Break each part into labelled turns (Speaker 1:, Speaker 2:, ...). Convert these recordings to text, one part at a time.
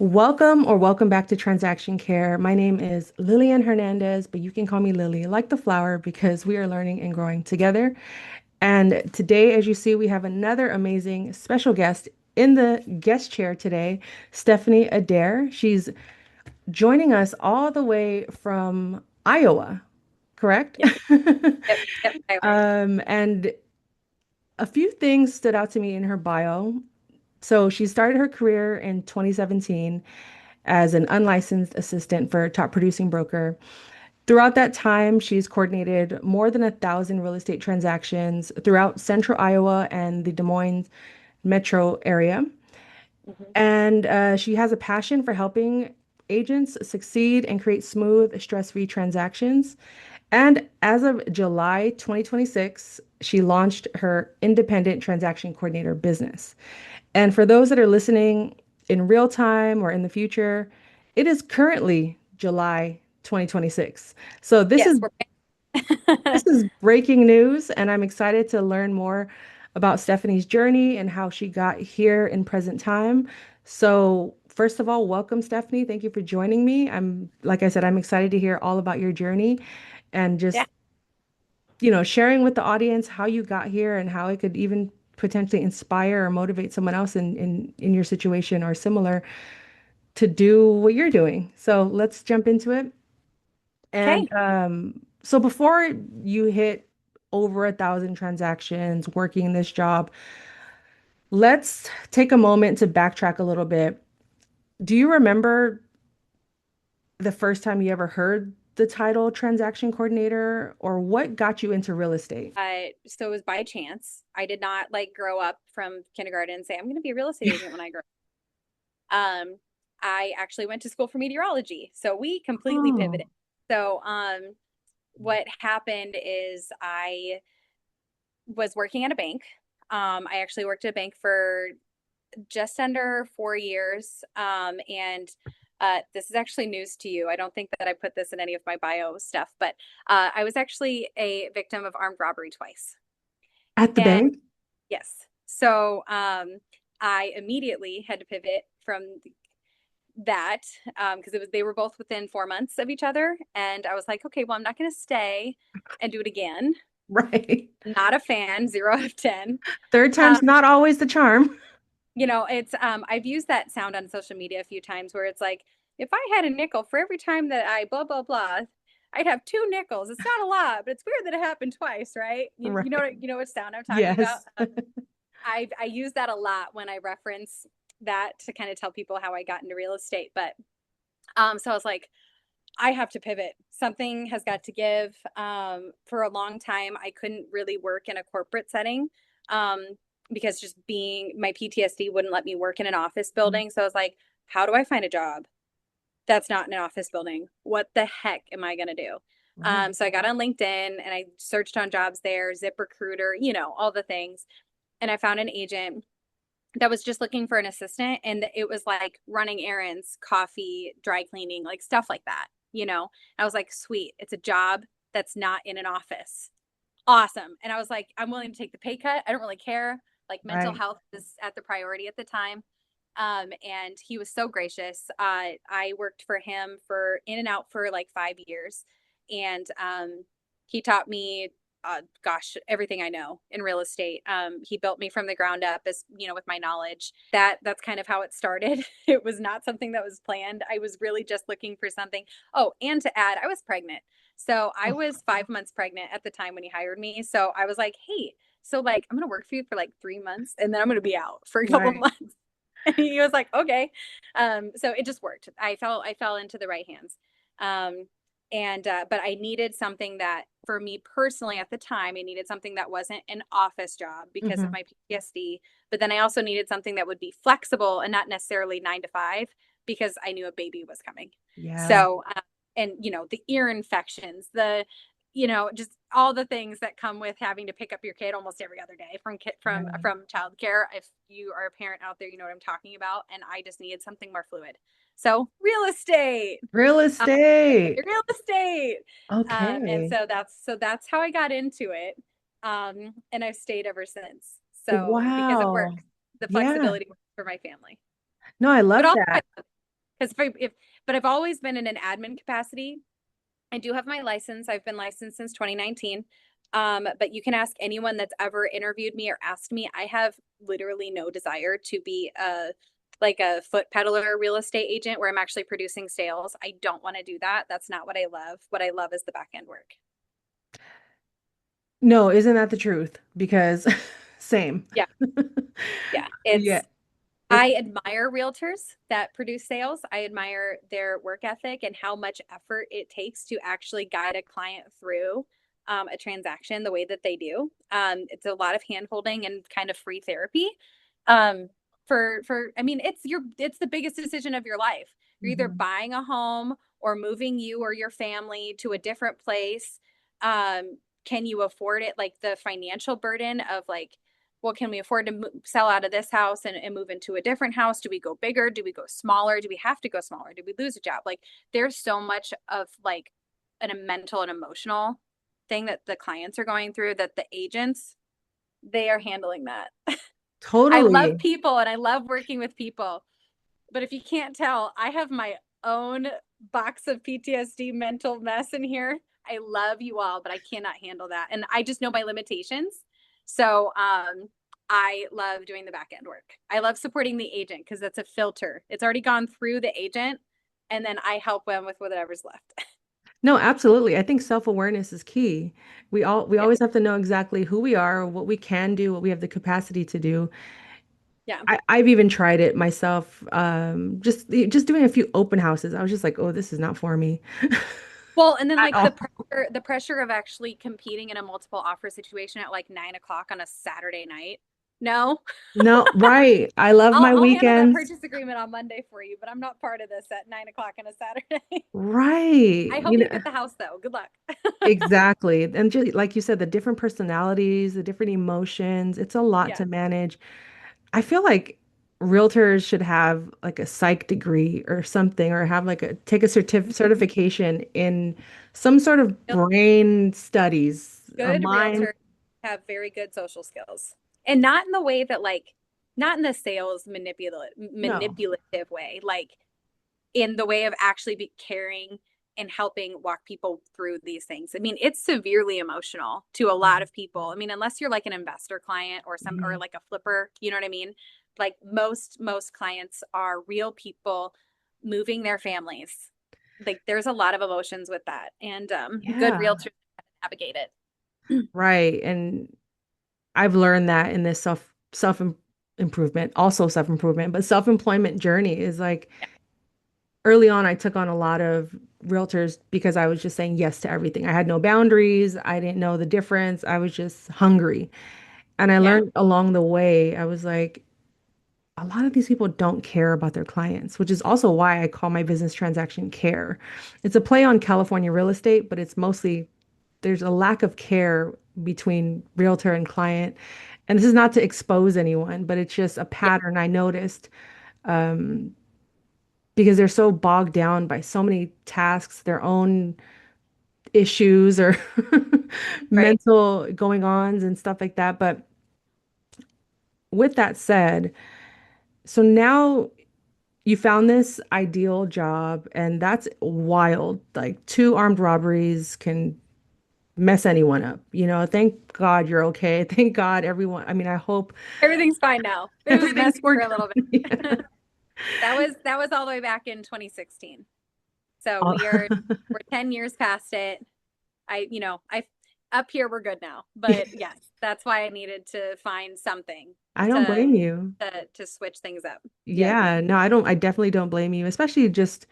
Speaker 1: Welcome back to Transaction Care. My name is Lillian Hernandez, but you can call me Lily, like the flower, because we are learning and growing together. And today, as you see, we have another amazing special guest in the guest chair today, Stephanie Adair. She's joining us all the way from Iowa, correct?
Speaker 2: Yep, yep.
Speaker 1: And a few things stood out to me in her bio. So she started her career in 2017 as an unlicensed assistant for a top producing broker. Throughout that time, she's coordinated more than 1,000 real estate transactions throughout central Iowa and the Des Moines metro area.
Speaker 2: Mhm.
Speaker 1: And she has a passion for helping agents succeed and create smooth, stress-free transactions. And as of July 2026, she launched her independent transaction coordinator business. And for those that are listening in real time or in the future, it is currently July 2026. So this is
Speaker 2: Yes, we're
Speaker 1: this is breaking news, and I'm excited to learn more about Stephanie's journey and how she got here in present time. So, first of all, welcome, Stephanie. Thank you for joining me. Like I said, I'm excited to hear all about your journey and
Speaker 2: yeah.
Speaker 1: just, sharing with the audience how you got here and how it could even potentially inspire or motivate someone else in your situation or similar to do what you're doing. So, let's jump into it. And
Speaker 2: Okay.
Speaker 1: so before you hit over 1,000 transactions working this job, let's take a moment to backtrack a little bit. Do you remember the first time you ever heard the title transaction coordinator, or what got you into real estate?
Speaker 2: So it was by chance. I did not like grow up from kindergarten and say I'm going to be a real estate agent when I grow up. I actually went to school for meteorology, so we completely
Speaker 1: Oh,
Speaker 2: pivoted. So, what happened is I was working at a bank. I actually worked at a bank for just under 4 years. And this is actually news to you. I don't think that I put this in any of my bio stuff, but I was actually a victim of armed robbery twice.
Speaker 1: at the
Speaker 2: And
Speaker 1: bank?
Speaker 2: yes, so I immediately had to pivot from that because it was they were both within 4 months of each other, and I was like, okay, well, I'm not going to stay and do it again.
Speaker 1: Right.
Speaker 2: Not a fan, 0 out of 10.
Speaker 1: Third
Speaker 2: Um,
Speaker 1: time's not always the charm.
Speaker 2: it's I've used that sound on social media a few times where it's like, if I had a nickel for every time that I blah blah blah, I'd have two nickels. It's not a lot, but it's weird that it happened twice, right?
Speaker 1: Right.
Speaker 2: You know what sound I'm talking about.
Speaker 1: Yes.
Speaker 2: I use that a lot when I reference that to kind of tell people how I got into real estate. But so I was like, I have to pivot. Something has got to give. For a long time, I couldn't really work in a corporate setting um, because just being my PTSD wouldn't let me work in an office building. So I was like, how do I find a job that's not in an office building? What the heck am I going to do?
Speaker 1: Right.
Speaker 2: So I got on LinkedIn and I searched on jobs there, ZipRecruiter, all the things. And I found an agent that was just looking for an assistant, and it was like running errands, coffee, dry cleaning, like stuff like that, I was like, sweet, it's a job that's not in an office. Awesome. And I was like, I'm willing to take the pay cut. I don't really care. Like, mental
Speaker 1: Right.
Speaker 2: health was at the priority at the time. And he was so gracious. I worked for him for in and out for like 5 years. And he taught me, gosh, everything I know in real estate. He built me from the ground up, as with my knowledge. That's kind of how it started. It was not something that was planned. I was really just looking for something. Oh, and to add, I was pregnant. So I
Speaker 1: Oh,
Speaker 2: was 5 months pregnant at the time when he hired me. So I was like, hey, so like I'm gonna work for you for like 3 months and then I'm gonna be out for a couple
Speaker 1: right.
Speaker 2: months. And he was like, okay. So it just worked. I fell into the right hands. Um, and but I needed something that for me personally at the time, I needed something that wasn't an office job because of
Speaker 1: Hmm.
Speaker 2: my PTSD. But then I also needed something that would be flexible and not necessarily 9 to 5 because I knew a baby was coming.
Speaker 1: Yeah.
Speaker 2: So and the ear infections, the just all the things that come with having to pick up your kid almost every other day from
Speaker 1: Right.
Speaker 2: childcare. If you are a parent out there, you know what I'm talking about. And I just needed something more fluid. So real estate,
Speaker 1: Real
Speaker 2: um,
Speaker 1: estate.
Speaker 2: real estate, and
Speaker 1: Okay.
Speaker 2: so that's how I got into it, and I've stayed ever since. So because it works,
Speaker 1: Wow.
Speaker 2: the
Speaker 1: Yeah.
Speaker 2: flexibility works for my family.
Speaker 1: No, I
Speaker 2: But
Speaker 1: love
Speaker 2: also, I
Speaker 1: that.
Speaker 2: Because but I've always been in an admin capacity. I do have my license. I've been licensed since 2019. But you can ask anyone that's ever interviewed me or asked me. I have literally no desire to be a foot peddler real estate agent where I'm actually producing sales. I don't want to do that. That's not what I love. What I love is the back end work.
Speaker 1: No, isn't that the truth? Because same.
Speaker 2: Yeah, yeah.
Speaker 1: Yeah, it's
Speaker 2: I admire realtors that produce sales. I admire their work ethic and how much effort it takes to actually guide a client through a transaction the way that they do. It's a lot of hand holding and kind of free therapy. Um, I mean, it's the biggest decision of your life. You're either
Speaker 1: mhm.
Speaker 2: buying a home or moving you or your family to a different place. Can you afford it? Like the financial burden of like, well, can we afford to sell out of this house and move into a different house? Do we go bigger? Do we go smaller? Do we have to go smaller? Do we lose a job? Like there's so much of like a mental and emotional thing that the clients are going through that the agents, they are handling that. I love
Speaker 1: Totally.
Speaker 2: people and I love working with people. But if you can't tell, I have my own box of PTSD mental mess in here. I love you all, but I cannot handle that. And I just know my limitations. So I love doing the back end work. I love supporting the agent because that's a filter. It's already gone through the agent, and then I help them with whatever's left.
Speaker 1: No, absolutely. I think self-awareness is key. We
Speaker 2: Yeah.
Speaker 1: always have to know exactly who we are, what we can do, what we have the capacity to do.
Speaker 2: Yeah.
Speaker 1: I've even tried it myself, just doing a few open houses. I was just like, oh, this is not for me
Speaker 2: Well, and then
Speaker 1: at
Speaker 2: like
Speaker 1: all.
Speaker 2: the pressure of actually competing in a multiple offer situation at like 9 o'clock on a Saturday night. No,
Speaker 1: No, right. I love my
Speaker 2: I'll handle that
Speaker 1: weekends.
Speaker 2: purchase agreement on Monday for you, but I'm not part of this at 9 o'clock on a Saturday.
Speaker 1: Right.
Speaker 2: I
Speaker 1: You
Speaker 2: hope you
Speaker 1: know,
Speaker 2: get the house though. Good luck.
Speaker 1: exactly. And just like you said, the different personalities, the different emotions, it's a lot
Speaker 2: Yeah.
Speaker 1: to manage. I feel like realtors should have like a psych degree or something, or have like a take a certification in some sort of brain studies or
Speaker 2: Good
Speaker 1: mind.
Speaker 2: realtors have very good social skills. And not in the way that like not in the sales
Speaker 1: No.
Speaker 2: manipulative way. Like in the way of actually be caring and helping walk people through these things. I mean, it's severely emotional to a lot of people. I mean, unless you're like an investor client or some or
Speaker 1: Mhm.
Speaker 2: like a flipper, you know what I mean? Like most clients are real people moving their families. Like there's a lot of emotions with that. And good
Speaker 1: Yeah,
Speaker 2: realtors navigate it.
Speaker 1: right. And I've learned that in this improvement, also self-improvement, but self-employment journey is like early on, I took on a lot of realtors because I was just saying yes to everything. I had no boundaries. I didn't know the difference. I was just hungry. And I
Speaker 2: Yeah.
Speaker 1: learned along the way, I was like, a lot of these people don't care about their clients, which is also why I call my business transaction care. It's a play on California real estate, but it's mostly there's a lack of care between realtor and client. And this is not to expose anyone, but it's just a
Speaker 2: Yeah.
Speaker 1: pattern I noticed. Um, because they're so bogged down by so many tasks, their own issues or
Speaker 2: Right.
Speaker 1: mental going ons and stuff like that. But with that said, so now you found this ideal job, and that's wild. Like two armed robberies can mess anyone up. Thank God you're okay. Thank God everyone, I mean, I hope
Speaker 2: Everything's fine now. It was
Speaker 1: everything's
Speaker 2: messy for a
Speaker 1: worked
Speaker 2: little
Speaker 1: out. Yeah.
Speaker 2: bit. That was all the way back in 2016. So
Speaker 1: Oh,
Speaker 2: we're 10 years past it. I up here we're good now. But yes, that's why I needed to find something
Speaker 1: I don't
Speaker 2: to
Speaker 1: blame you.
Speaker 2: to switch things up. Yep.
Speaker 1: Yeah, no, I definitely don't blame you, especially just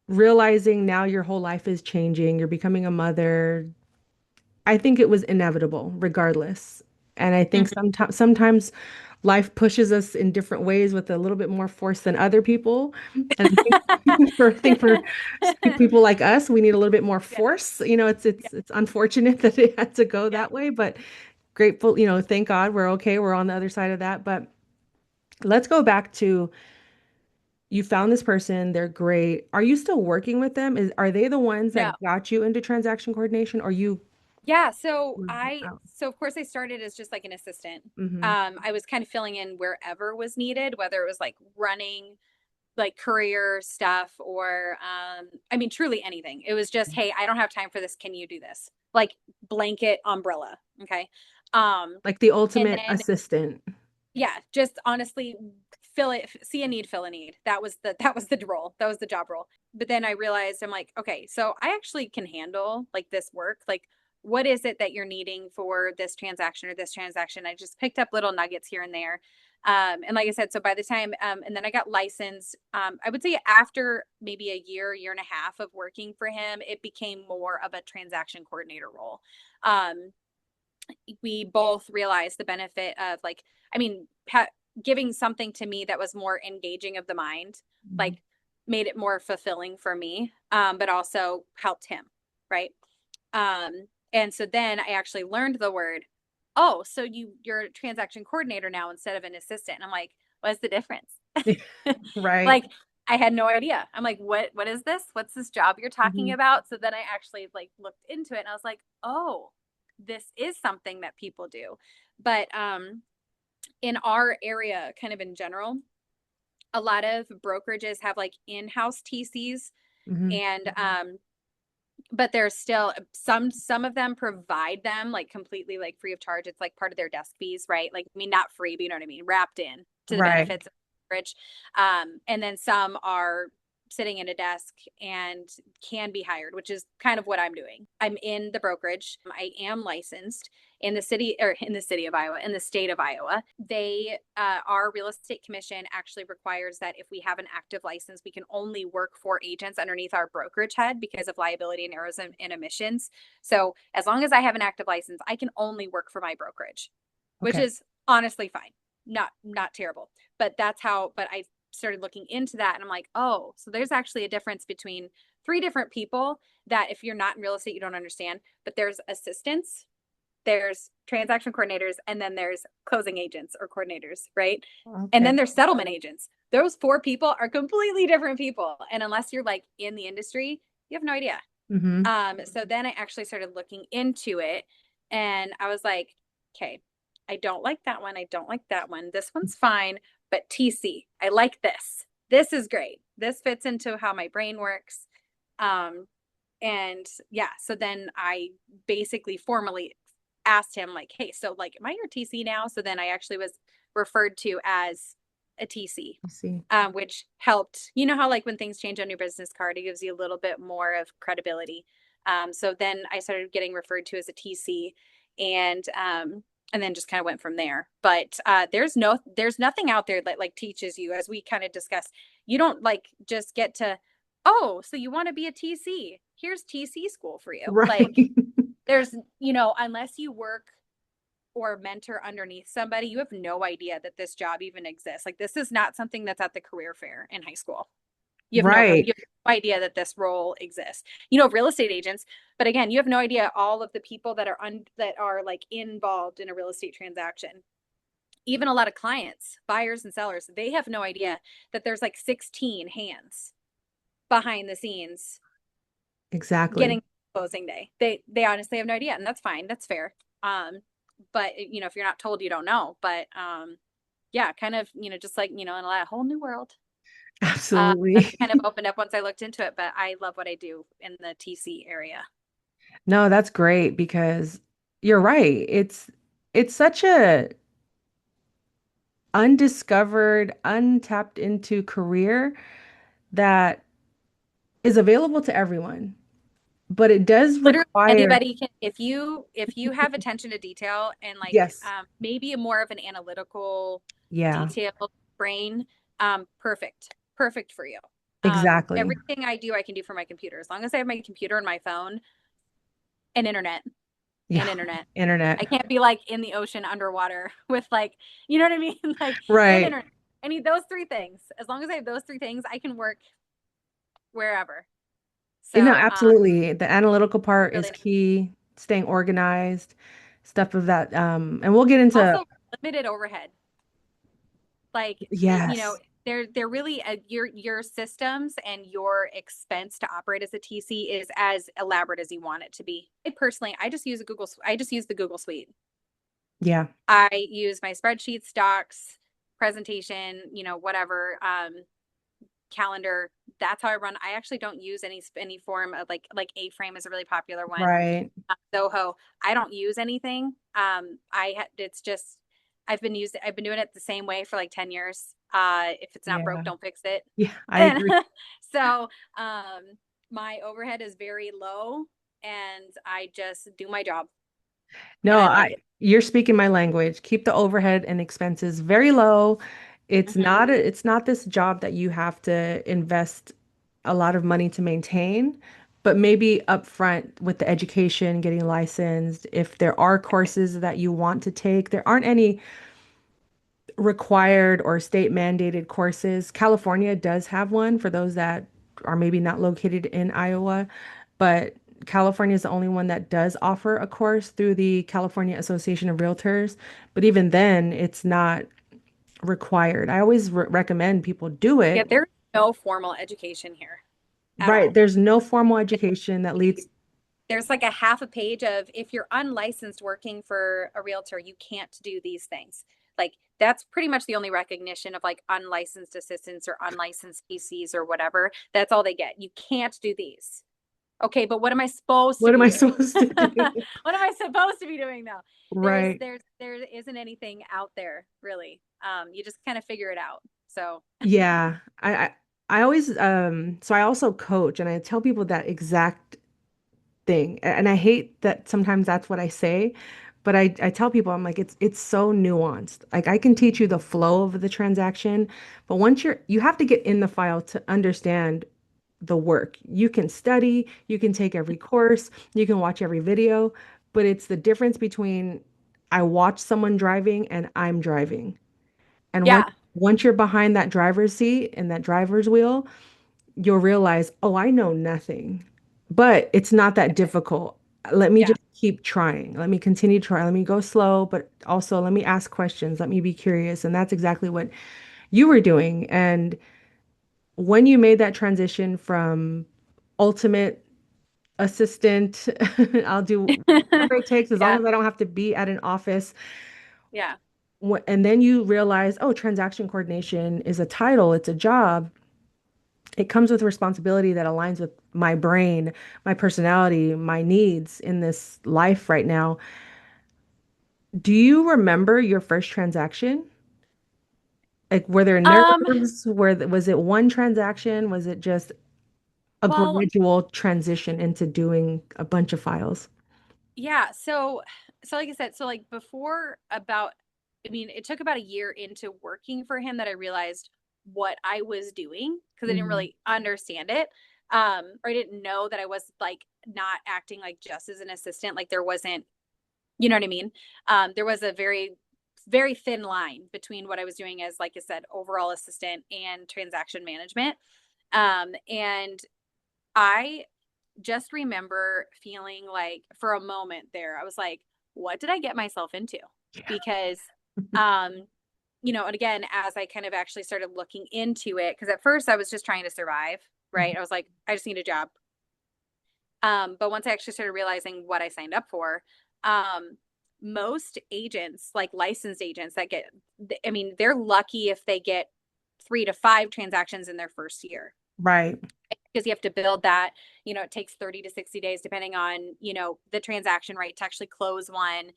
Speaker 1: realizing now your whole life is changing, you're becoming a mother. I think it was inevitable regardless. And I think
Speaker 2: Mhm.
Speaker 1: sometimes life pushes us in different ways with a little bit more force than other people. And I think for people like us, we need a little bit more
Speaker 2: Yeah.
Speaker 1: force. It's
Speaker 2: Yeah.
Speaker 1: it's it's unfortunate that it had to go
Speaker 2: Yeah.
Speaker 1: that way, but grateful, thank God we're okay. We're on the other side of that. But let's go back to you found this person, they're great. Are you still working with them? Are they the ones
Speaker 2: No.
Speaker 1: that got you into transaction coordination, or you
Speaker 2: Yeah, so
Speaker 1: were
Speaker 2: I
Speaker 1: out?
Speaker 2: so of course I started as just like an assistant.
Speaker 1: Hmm.
Speaker 2: I was kind of filling in wherever was needed, whether it was like running like career stuff or I mean truly anything. It was just, hey, I don't have time for this. Can you do this? Like blanket umbrella. Okay. Um
Speaker 1: Like the
Speaker 2: and
Speaker 1: ultimate
Speaker 2: then
Speaker 1: assistant.
Speaker 2: yeah, just honestly fill it, see a need, fill a need. That was the role. That was the job role. But then I realized I'm like, okay, so I actually can handle like this work. Like what is it that you're needing for this transaction or this transaction? I just picked up little nuggets here and there. And like I said, so by the time, and then I got licensed, I would say after maybe a year and a half of working for him, it became more of a transaction coordinator role. Um, we both realized the benefit of like, I mean, giving something to me that was more engaging of the mind,
Speaker 1: Mhm.
Speaker 2: like made it more fulfilling for me, but also helped him, right? And so then I actually learned the word, oh, so you're a transaction coordinator now instead of an assistant. And I'm like, what's the difference?
Speaker 1: Right.
Speaker 2: Like I had no idea. I'm like, what is this? What's this job you're talking
Speaker 1: Mhm.
Speaker 2: about? So then I actually like looked into it and I was like, oh, this is something that people do. But in our area, kind of in general, a lot of brokerages have like in-house TCs
Speaker 1: Mhm.
Speaker 2: and but there's still some of them provide them like completely like free of charge. It's like part of their desk fees, right? Like I mean not free, but you know what I mean, wrapped in to the
Speaker 1: Right.
Speaker 2: benefits of brokerage. And then some are sitting in a desk and can be hired, which is kind of what I'm doing. I'm in the brokerage. I am licensed in the city or in the city of Iowa, in the state of Iowa. They, our real estate commission actually requires that if we have an active license, we can only work for agents underneath our brokerage head because of liability and errors and emissions. So as long as I have an active license, I can only work for my brokerage, which
Speaker 1: Okay.
Speaker 2: is honestly fine. Not terrible. But that's how, but I started looking into that and I'm like, oh, so there's actually a difference between three different people that if you're not in real estate, you don't understand. But there's assistants, there's transaction coordinators, and then there's closing agents or coordinators, right? And
Speaker 1: Okay.
Speaker 2: then there's settlement agents. Those four people are completely different people. And unless you're like in the industry, you have no idea.
Speaker 1: Hmm.
Speaker 2: So then I actually started looking into it and I was like, okay, I don't like that one. I don't like that one. This one's fine, but TC, I like this. This is great. This fits into how my brain works. Um, and yeah, so then I basically formally asked him, like, hey, so like, am I your TC now? So then I actually was referred to as a TC,
Speaker 1: I see.
Speaker 2: which helped. You know how, like, when things change on your business card, it gives you a little bit more of credibility. So then I started getting referred to as a TC and then just kind of went from there. But there's nothing out there that like teaches you, as we kind of discussed. You don't like just get to, oh, so you want to be a TC. Here's TC school for you.
Speaker 1: Right.
Speaker 2: Like there's, unless you work or mentor underneath somebody, you have no idea that this job even exists. Like this is not something that's at the career fair in high school.
Speaker 1: Right.
Speaker 2: You have no idea that this role exists. Real estate agents, but again, you have no idea all of the people that are like involved in a real estate transaction. Even a lot of clients, buyers and sellers, they have no idea that there's like 16 hands behind the scenes
Speaker 1: Exactly.
Speaker 2: getting closing day. They honestly have no idea, and that's fine. That's fair. But if you're not told, you don't know. But yeah, kind of, just like, in a whole new world. That
Speaker 1: Absolutely.
Speaker 2: kind of opened up once I looked into it, but I love what I do in the TC area.
Speaker 1: No, that's great because you're right. It's such a undiscovered, untapped into career that is available to everyone, but it does
Speaker 2: Literally
Speaker 1: require,
Speaker 2: anybody can, if you have attention to detail and like
Speaker 1: yes,
Speaker 2: maybe more of an analytical,
Speaker 1: yeah,
Speaker 2: detailed brain, perfect for you.
Speaker 1: exactly.
Speaker 2: Everything I do, I can do from my computer. As long as I have my computer and my phone and internet and
Speaker 1: Yeah,
Speaker 2: internet. I
Speaker 1: internet.
Speaker 2: can't be like in the ocean underwater with like, you know what I mean? Like, and
Speaker 1: Right.
Speaker 2: internet. I need those three things. As long as I have those three things, I can work wherever.
Speaker 1: No,
Speaker 2: So,
Speaker 1: absolutely. The analytical part is
Speaker 2: really
Speaker 1: key, staying organized, stuff of that. And we'll get into,
Speaker 2: also limited overhead. Like,
Speaker 1: yes.
Speaker 2: they're really your systems and your expense to operate as a TC is as elaborate as you want it to be. I just use I just use the Google Suite.
Speaker 1: Yeah.
Speaker 2: I use my spreadsheets, docs, presentation, whatever. calendar. That's how I run. I actually don't use any form of like A-frame is a really popular one.
Speaker 1: Right.
Speaker 2: Zoho. I don't use anything. It's just I've been doing it the same way for like 10 years. If it's not broke,
Speaker 1: Yeah.
Speaker 2: don't fix it.
Speaker 1: Yeah, I
Speaker 2: And
Speaker 1: agree.
Speaker 2: so my overhead is very low and I just do my job and
Speaker 1: No,
Speaker 2: I like it.
Speaker 1: you're speaking my language. Keep the overhead and expenses very low.
Speaker 2: Hmm.
Speaker 1: It's not this job that you have to invest a lot of money to maintain, but maybe upfront with the education, getting licensed. If there are courses that you want to take, there aren't any required or state mandated courses. California does have one for those that are maybe not located in Iowa, but California is the only one that does offer a course through the California Association of Realtors. But even then, it's not required. I always recommend people do
Speaker 2: Yeah,
Speaker 1: it.
Speaker 2: there's no formal education here at
Speaker 1: Right.
Speaker 2: all.
Speaker 1: There's no formal education that leads.
Speaker 2: There's like a half a page of if you're unlicensed working for a realtor, you can't do these things. Like that's pretty much the only recognition of like unlicensed assistants or unlicensed PCs or whatever. That's all they get. You can't do these. Okay, but what am I supposed to
Speaker 1: What am
Speaker 2: be
Speaker 1: I
Speaker 2: doing?
Speaker 1: supposed to do?
Speaker 2: What am I supposed to be doing though?
Speaker 1: Right.
Speaker 2: There isn't anything out there really. You just kind of figure it out. So
Speaker 1: Yeah. I always so I also coach and I tell people that exact thing. And I hate that sometimes that's what I say, but I tell people I'm like it's so nuanced. Like I can teach you the flow of the transaction, but once you have to get in the file to understand the work. You can study, you can take every course, you can watch every video, but it's the difference between I watch someone driving and I'm driving. And
Speaker 2: yeah,
Speaker 1: once you're behind that driver's seat and that driver's wheel, you'll realize, oh, I know nothing. But it's not that difficult. Let me
Speaker 2: yeah,
Speaker 1: just keep trying. Let me continue trying. Let me go slow, but also let me ask questions. Let me be curious. And that's exactly what you were doing. And when you made that transition from ultimate assistant, I'll do whatever it takes as long
Speaker 2: yeah,
Speaker 1: as I don't have to be at an office.
Speaker 2: yeah,
Speaker 1: And then you realize, oh, transaction coordination is a title, it's a job. It comes with responsibility that aligns with my brain, my personality, my needs in this life right now. Do you remember your first transaction? Like, were there
Speaker 2: um,
Speaker 1: nerves? Was it one transaction? Was it just a
Speaker 2: well,
Speaker 1: gradual transition into doing a bunch of files?
Speaker 2: yeah. So like I said, so like before about, I mean, it took about a year into working for him that I realized what I was doing because I didn't
Speaker 1: Mhm.
Speaker 2: really understand it. Or I didn't know that I was like not acting like just as an assistant. Like there wasn't, you know what I mean? There was a very thin line between what I was doing as, like I said, overall assistant and transaction management. And I just remember feeling like for a moment there, I was like, what did I get myself into? Because, um, and again, as I kind of actually started looking into it, because at first I was just trying to survive, right? I was like, I just need a job. But once I actually started realizing what I signed up for, um, most agents, like licensed agents that get, I mean, they're lucky if they get 3 to 5 transactions in their first year
Speaker 1: Right.
Speaker 2: because you have to build that. It takes 30 to 60 days depending on, the transaction rate to actually close one.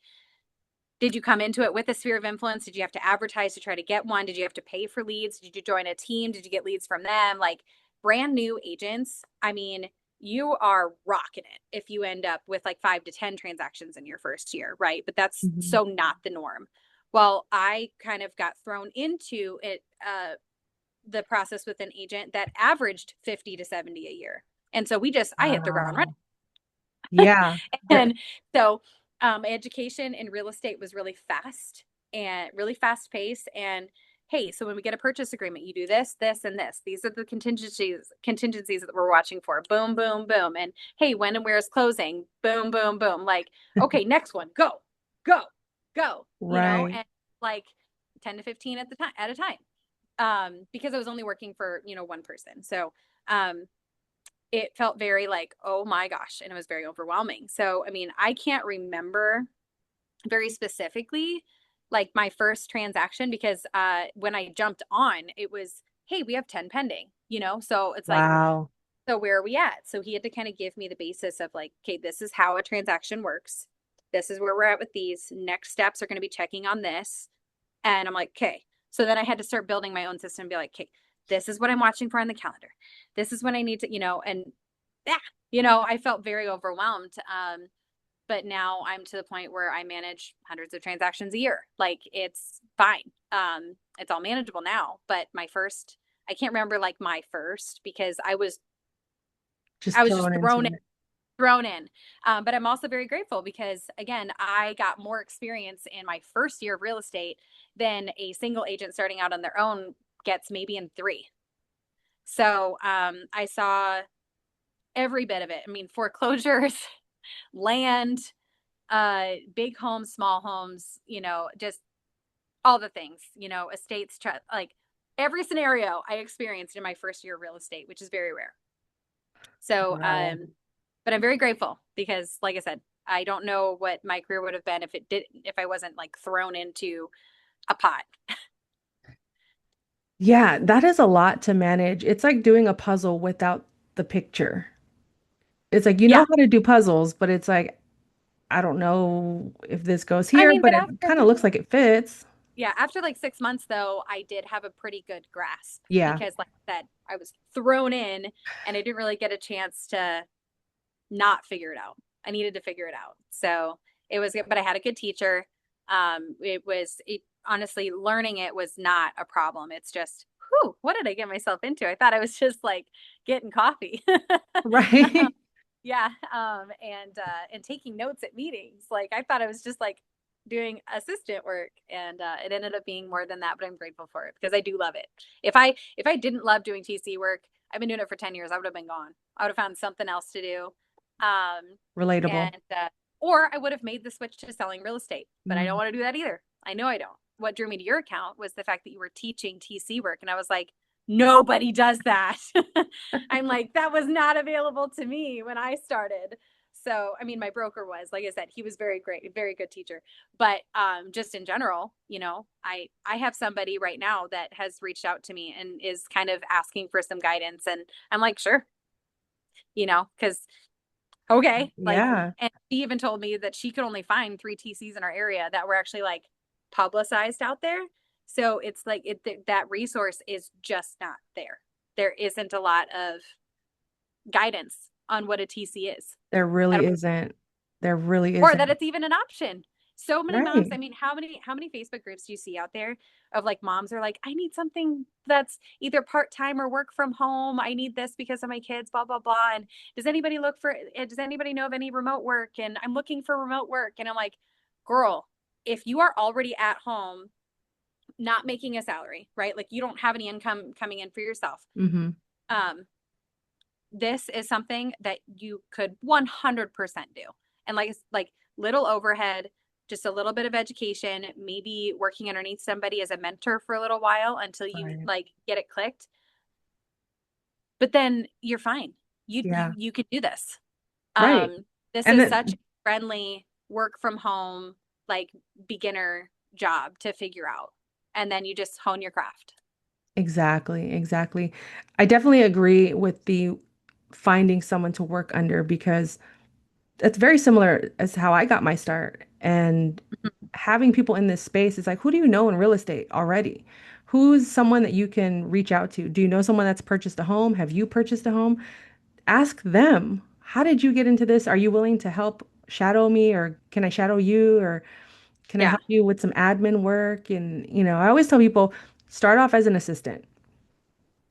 Speaker 2: Did you come into it with a sphere of influence? Did you have to advertise to try to get one? Did you have to pay for leads? Did you join a team? Did you get leads from them? Like brand new agents, I mean, you are rocking it if you end up with like 5 to 10 transactions in your first year, right? But that's
Speaker 1: Mhm.
Speaker 2: so not the norm. Well, I kind of got thrown into it, the process with an agent that averaged 50 to 70 a year. And so I hit the ground running.
Speaker 1: Wow. Yeah. That,
Speaker 2: And so education in real estate was really fast and really fast paced. And hey, so when we get a purchase agreement, you do this, this, and this. These are the contingencies that we're watching for. Boom, boom, boom. And hey, when and where is closing? Boom, boom, boom. Like, okay, next one, go, go, go,
Speaker 1: right.
Speaker 2: and like 10 to 15 at a time. Because I was only working for, one person. So um it felt very like, oh my gosh, and it was very overwhelming. So, I mean, I can't remember very specifically like my first transaction because when I jumped on, it was, hey, we have 10 pending. So it's like,
Speaker 1: Wow.
Speaker 2: so where are we at? So he had to kind of give me the basis of like, okay, this is how a transaction works. This is where we're at with these. Next steps are going to be checking on this. And I'm like, okay. So then I had to start building my own system and be like, okay, this is what I'm watching for on the calendar. This is when I need to, and yeah, I felt very overwhelmed. But now I'm to the point where I manage hundreds of transactions a year. Like it's fine. It's all manageable now. But I can't remember like my first because I
Speaker 1: Just
Speaker 2: was just
Speaker 1: thrown into it.
Speaker 2: thrown in. But I'm also very grateful because again, I got more experience in my first year of real estate than a single agent starting out on their own gets maybe in 3. So I saw every bit of it. I mean, foreclosures, land, big homes, small homes, just all the things, estates, like every scenario I experienced in my first year of real estate, which is very rare. So,
Speaker 1: Wow.
Speaker 2: but I'm very grateful because, like I said, I don't know what my career would have been if I wasn't like thrown into a pot.
Speaker 1: Yeah, that is a lot to manage. It's like doing a puzzle without the picture. It's like you know
Speaker 2: Yeah.
Speaker 1: how to do puzzles, but it's like I don't know if this goes
Speaker 2: I
Speaker 1: here,
Speaker 2: mean,
Speaker 1: but
Speaker 2: but
Speaker 1: it kind of looks like it fits.
Speaker 2: yeah, after like 6 months though, I did have a pretty good grasp
Speaker 1: Yeah,
Speaker 2: because, like I said, I was thrown in and I didn't really get a chance to not figure it out. I needed to figure it out. So it was good, but I had a good teacher. Honestly, learning it was not a problem. It's just, whew, what did I get myself into? I thought I was just like getting coffee.
Speaker 1: right.
Speaker 2: Yeah. And taking notes at meetings. Like I thought I was just like doing assistant work and it ended up being more than that, but I'm grateful for it because I do love it. If I didn't love doing TC work, I've been doing it for 10 years, I would have been gone. I would have found something else to do.
Speaker 1: Relatable.
Speaker 2: And Or I would have made the switch to selling real estate, but I don't
Speaker 1: Mm.
Speaker 2: want to do that either. I know I don't. What drew me to your account was the fact that you were teaching TC work, and I was like, nobody does that. I'm like, that was not available to me when I started. So, I mean, my broker was, like I said, he was very great, very good teacher. But just in general, I have somebody right now that has reached out to me and is kind of asking for some guidance, and I'm like, sure, because okay, like,
Speaker 1: Yeah,
Speaker 2: and she even told me that she could only find 3 TCs in our area that were actually like publicized out there. So it's like that resource is just not there. There isn't a lot of guidance on what a TC is
Speaker 1: there
Speaker 2: at
Speaker 1: really isn't. There really
Speaker 2: or that
Speaker 1: isn't.
Speaker 2: it's even an option. So many moms,
Speaker 1: Right.
Speaker 2: I mean, how many Facebook groups do you see out there of like moms are like, I need something that's either part-time or work from home. I need this because of my kids, blah, blah, blah. And does anybody know of any remote work? And I'm looking for remote work. And I'm like, girl, if you are already at home, not making a salary, right? Like you don't have any income coming in for yourself.
Speaker 1: Hmm.
Speaker 2: Um, this is something that you could 100% do. And like little overhead, just a little bit of education, maybe working underneath somebody as a mentor for a little while until you
Speaker 1: Right.
Speaker 2: like get it clicked. But then you're fine. You
Speaker 1: Yeah.
Speaker 2: you you could do this.
Speaker 1: Right.
Speaker 2: This
Speaker 1: And
Speaker 2: is such a
Speaker 1: then
Speaker 2: friendly work from home like beginner job to figure out. And then you just hone your craft.
Speaker 1: exactly, exactly. I definitely agree with the finding someone to work under because it's very similar as how I got my start. And having people in this space is like, who do you know in real estate already? Who's someone that you can reach out to? Do you know someone that's purchased a home? Have you purchased a home? Ask them, how did you get into this? Are you willing to help shadow me, or can I shadow you, or can I
Speaker 2: Yeah.
Speaker 1: help you with some admin work? And, I always tell people, start off as an assistant.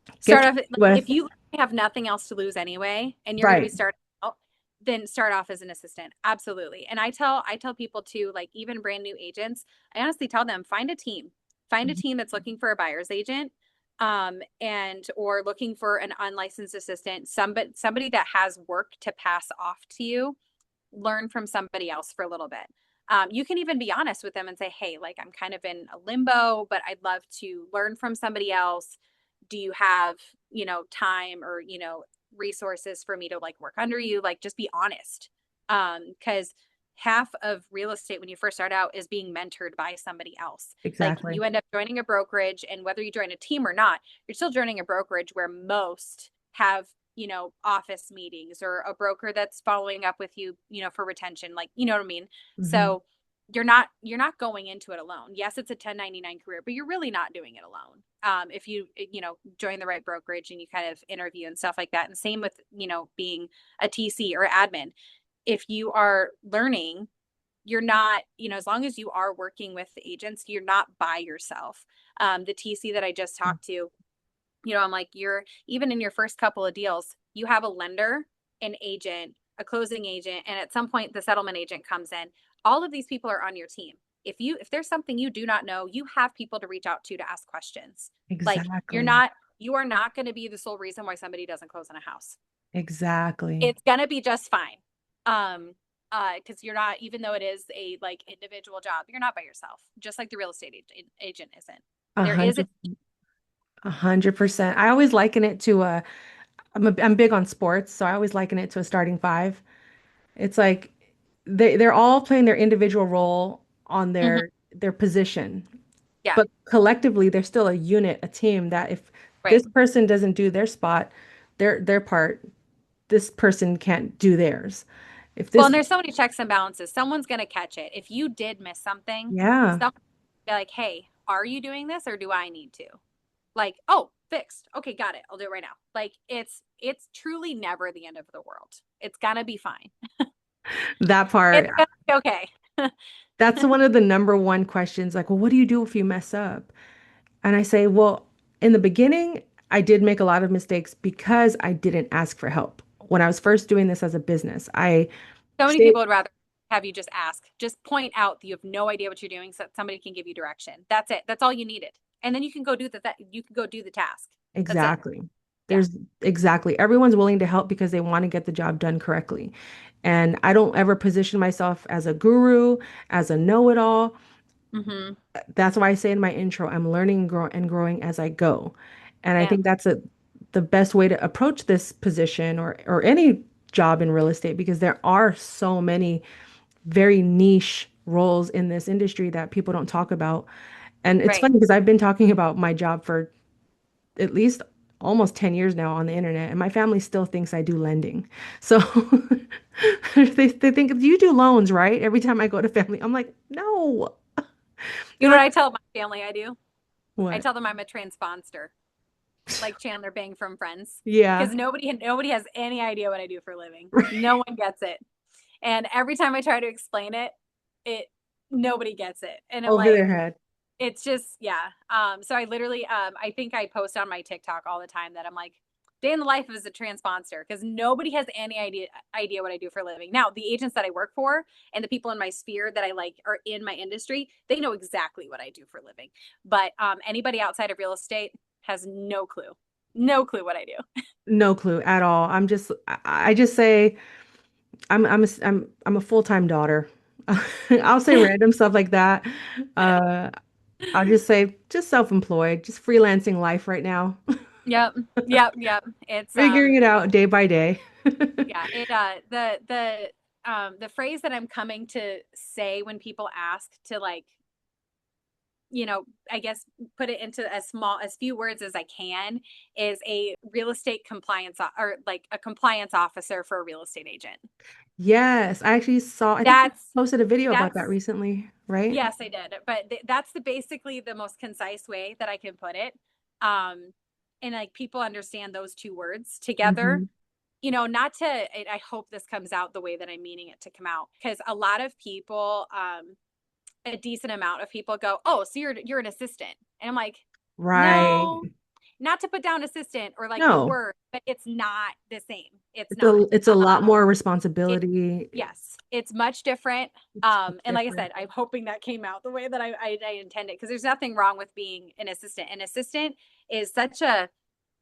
Speaker 1: Get
Speaker 2: Start off
Speaker 1: familiar
Speaker 2: like if
Speaker 1: with,
Speaker 2: you have nothing else to lose anyway and you're going to be
Speaker 1: right.
Speaker 2: starting out, then start off as an assistant. Absolutely. And I tell people too, like even brand new agents, I honestly tell them find a team. Find a team that's looking for a buyer's agent and or looking for an unlicensed assistant, somebody that has work to pass off to you. Learn from somebody else for a little bit. You can even be honest with them and say, hey, like I'm kind of in a limbo, but I'd love to learn from somebody else. Do you have, time or, resources for me to like work under you? Like just be honest. Because half of real estate when you first start out is being mentored by somebody else. Like
Speaker 1: Exactly.
Speaker 2: you end up joining a brokerage, and whether you join a team or not, you're still joining a brokerage where most have, office meetings, or a broker that's following up with you, for retention, like, you know what I mean?
Speaker 1: Hmm.
Speaker 2: So you're not going into it alone. Yes, it's a 1099 career, but you're really not doing it alone. If you join the right brokerage and you kind of interview and stuff like that. And same with, being a TC or admin. If you are learning, you're not, as long as you are working with the agents, you're not by yourself. The TC that I just talked to, I'm like, you're even in your first couple of deals, you have a lender, an agent, a closing agent, and at some point the settlement agent comes in. All of these people are on your team. If there's something you do not know, you have people to reach out to ask questions. Like
Speaker 1: Exactly.
Speaker 2: you are not going to be the sole reason why somebody doesn't close on a house.
Speaker 1: Exactly.
Speaker 2: It's going to be just fine. Um because you're not, even though it is a like individual job, you're not by yourself, just like the real estate agent isn't.
Speaker 1: A
Speaker 2: There is a
Speaker 1: hundred, 100%. I always liken it to I'm big on sports, so I always liken it to a starting five. It's like they're all playing their individual role on
Speaker 2: Mhm.
Speaker 1: their position,
Speaker 2: Yeah,
Speaker 1: but collectively they're still a unit, a team that if
Speaker 2: right.
Speaker 1: this person doesn't do their spot, their part, this person can't do theirs. If
Speaker 2: Well, and
Speaker 1: this,
Speaker 2: there's so many checks and balances. Someone's going to catch it. If you did miss something,
Speaker 1: yeah,
Speaker 2: someone be like, "Hey, are you doing this or do I need to?" Like, "Oh, fixed. Okay, got it. I'll do it right now." Like it's truly never the end of the world. It's going to be fine.
Speaker 1: that part,
Speaker 2: It's going to be okay.
Speaker 1: that's one of the number one questions. Like, well, what do you do if you mess up? And I say, well, in the beginning, I did make a lot of mistakes because I didn't ask for help. When I was first doing this as a business, I
Speaker 2: So many
Speaker 1: stayed
Speaker 2: people would rather have you just ask, just point out that you have no idea what you're doing so that somebody can give you direction. That's it. That's all you needed. And then you can go do that. You can go do the task. That's it.
Speaker 1: exactly.
Speaker 2: Yeah.
Speaker 1: There's exactly everyone's willing to help because they want to get the job done correctly. And I don't ever position myself as a guru, as a know-it-all.
Speaker 2: Mm-hmm.
Speaker 1: That's why I say in my intro, I'm learning and growing as I go. And I
Speaker 2: Yeah.
Speaker 1: think that's the best way to approach this position or any job in real estate because there are so many very niche roles in this industry that people don't talk about. And it's
Speaker 2: Right.
Speaker 1: funny because I've been talking about my job for at least almost 10 years now on the internet, and my family still thinks I do lending. So they think you do loans, right? Every time I go to family, I'm like, no.
Speaker 2: You
Speaker 1: They're
Speaker 2: know what
Speaker 1: like,
Speaker 2: I tell my family I do? I
Speaker 1: what?
Speaker 2: tell them I'm a transponster, like Chandler Bing from Friends,
Speaker 1: Yeah.
Speaker 2: because nobody has any idea what I do for a living. No one gets it. And every time I try to explain it, it nobody gets it. And I'm
Speaker 1: Over their
Speaker 2: like,
Speaker 1: head.
Speaker 2: it's just, yeah. So I literally, I think I post on my TikTok all the time that I'm like, day in the life as a transponster, because nobody has any idea what I do for a living. Now, the agents that I work for and the people in my sphere that I like are in my industry, they know exactly what I do for a living. But anybody outside of real estate has no clue, no clue what I do.
Speaker 1: No clue at all. I just say I'm a full-time daughter. I'll say random stuff like that. Uh, I'll just say just self-employed, just freelancing life right now.
Speaker 2: Yep, yep, yep. It's
Speaker 1: Figuring it out day by day.
Speaker 2: yeah, it the phrase that I'm coming to say when people ask to, like, I guess put it into as few words as I can, is a real estate or like a compliance officer for a real estate agent.
Speaker 1: Yes, I actually saw, I think you
Speaker 2: That's
Speaker 1: posted a video about that
Speaker 2: that's
Speaker 1: recently, right?
Speaker 2: Yes, I did. But that's basically the most concise way that I can put it. Um and like people understand those two words together.
Speaker 1: Hmm.
Speaker 2: Not to, I hope this comes out the way that I'm meaning it to come out, because a lot of people, a decent amount of people go, "Oh, so you're an assistant." And I'm like,
Speaker 1: Right.
Speaker 2: "No, not to put down assistant or like the
Speaker 1: No,
Speaker 2: word, but it's not the same. It's not.
Speaker 1: it's a lot more
Speaker 2: It
Speaker 1: responsibility.
Speaker 2: Yes, it's much different.
Speaker 1: It's much
Speaker 2: And like I
Speaker 1: different.
Speaker 2: said, I'm hoping that came out the way that I intended, because there's nothing wrong with being an assistant. Is such a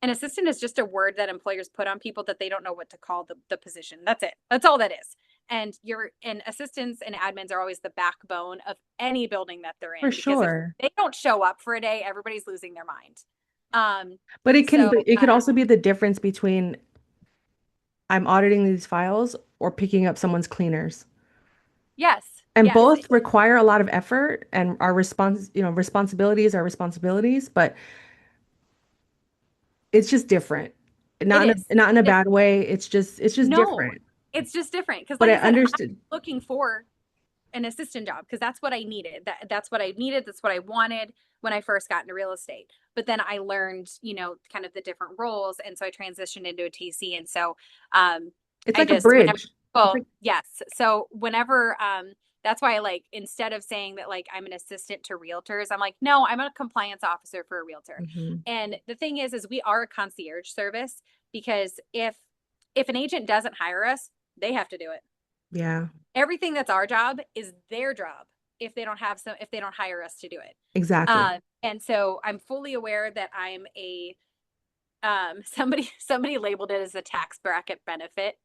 Speaker 2: an assistant is just a word that employers put on people that they don't know what to call the position. That's it. That's all that is. And assistants and admins are always the backbone of any building that they're
Speaker 1: For
Speaker 2: in, because if
Speaker 1: sure.
Speaker 2: they don't show up for a day, everybody's losing their mind. Um,
Speaker 1: But
Speaker 2: so
Speaker 1: it could also be the difference between I'm auditing these files or picking up someone's cleaners.
Speaker 2: Yes.
Speaker 1: And
Speaker 2: Yes.
Speaker 1: both require a lot of effort and our responsibilities are responsibilities, but it's just different.
Speaker 2: It is.
Speaker 1: Not in a
Speaker 2: It is.
Speaker 1: bad way. It's just
Speaker 2: No,
Speaker 1: different.
Speaker 2: it's just different. Because
Speaker 1: But
Speaker 2: like
Speaker 1: I
Speaker 2: I said, I'm
Speaker 1: understood.
Speaker 2: looking for an assistant job because that's what I needed. That's what I needed. That's what I wanted when I first got into real estate. But then I learned, kind of the different roles, and so I transitioned into a TC. And so,
Speaker 1: It's
Speaker 2: I
Speaker 1: like a
Speaker 2: just whenever,
Speaker 1: bridge. It's
Speaker 2: well,
Speaker 1: like
Speaker 2: yes. So whenever, that's why I like instead of saying that like I'm an assistant to realtors, I'm like, no, I'm a compliance officer for a realtor.
Speaker 1: mhm.
Speaker 2: And the thing is we are a concierge service because if an agent doesn't hire us, they have to do it.
Speaker 1: Yeah,
Speaker 2: Everything that's our job is their job if they don't hire us to do it.
Speaker 1: exactly.
Speaker 2: And so I'm fully aware that I'm a somebody labeled it as a tax bracket benefit.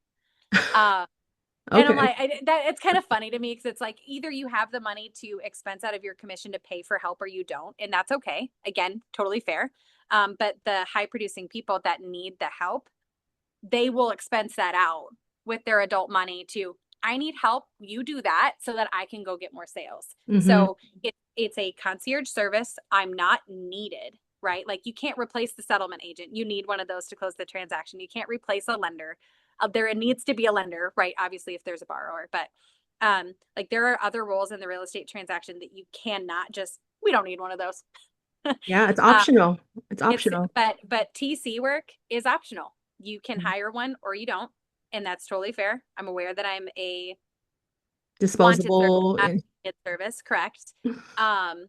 Speaker 2: Uh, and I'm
Speaker 1: Okay.
Speaker 2: like, that it's kind of funny to me because it's like either you have the money to expense out of your commission to pay for help or you don't, and that's okay. Again, totally fair. But the high producing people that need the help, they will expense that out with their adult money to I need help, you do that so that I can go get more sales.
Speaker 1: hmm
Speaker 2: So it's a concierge service. I'm not needed, right? Like you can't replace the settlement agent. You need one of those to close the transaction. You can't replace a lender. There needs to be a lender, right? Obviously, if there's a borrower, but like there are other roles in the real estate transaction that you cannot just. We don't need one of those.
Speaker 1: Yeah, it's
Speaker 2: uh,
Speaker 1: optional. It's
Speaker 2: it's
Speaker 1: optional.
Speaker 2: but TC work is optional. You can hire one or you don't, and that's totally fair. I'm aware that I'm a wanted service,
Speaker 1: Disposable
Speaker 2: not
Speaker 1: and
Speaker 2: needed service, correct? Um,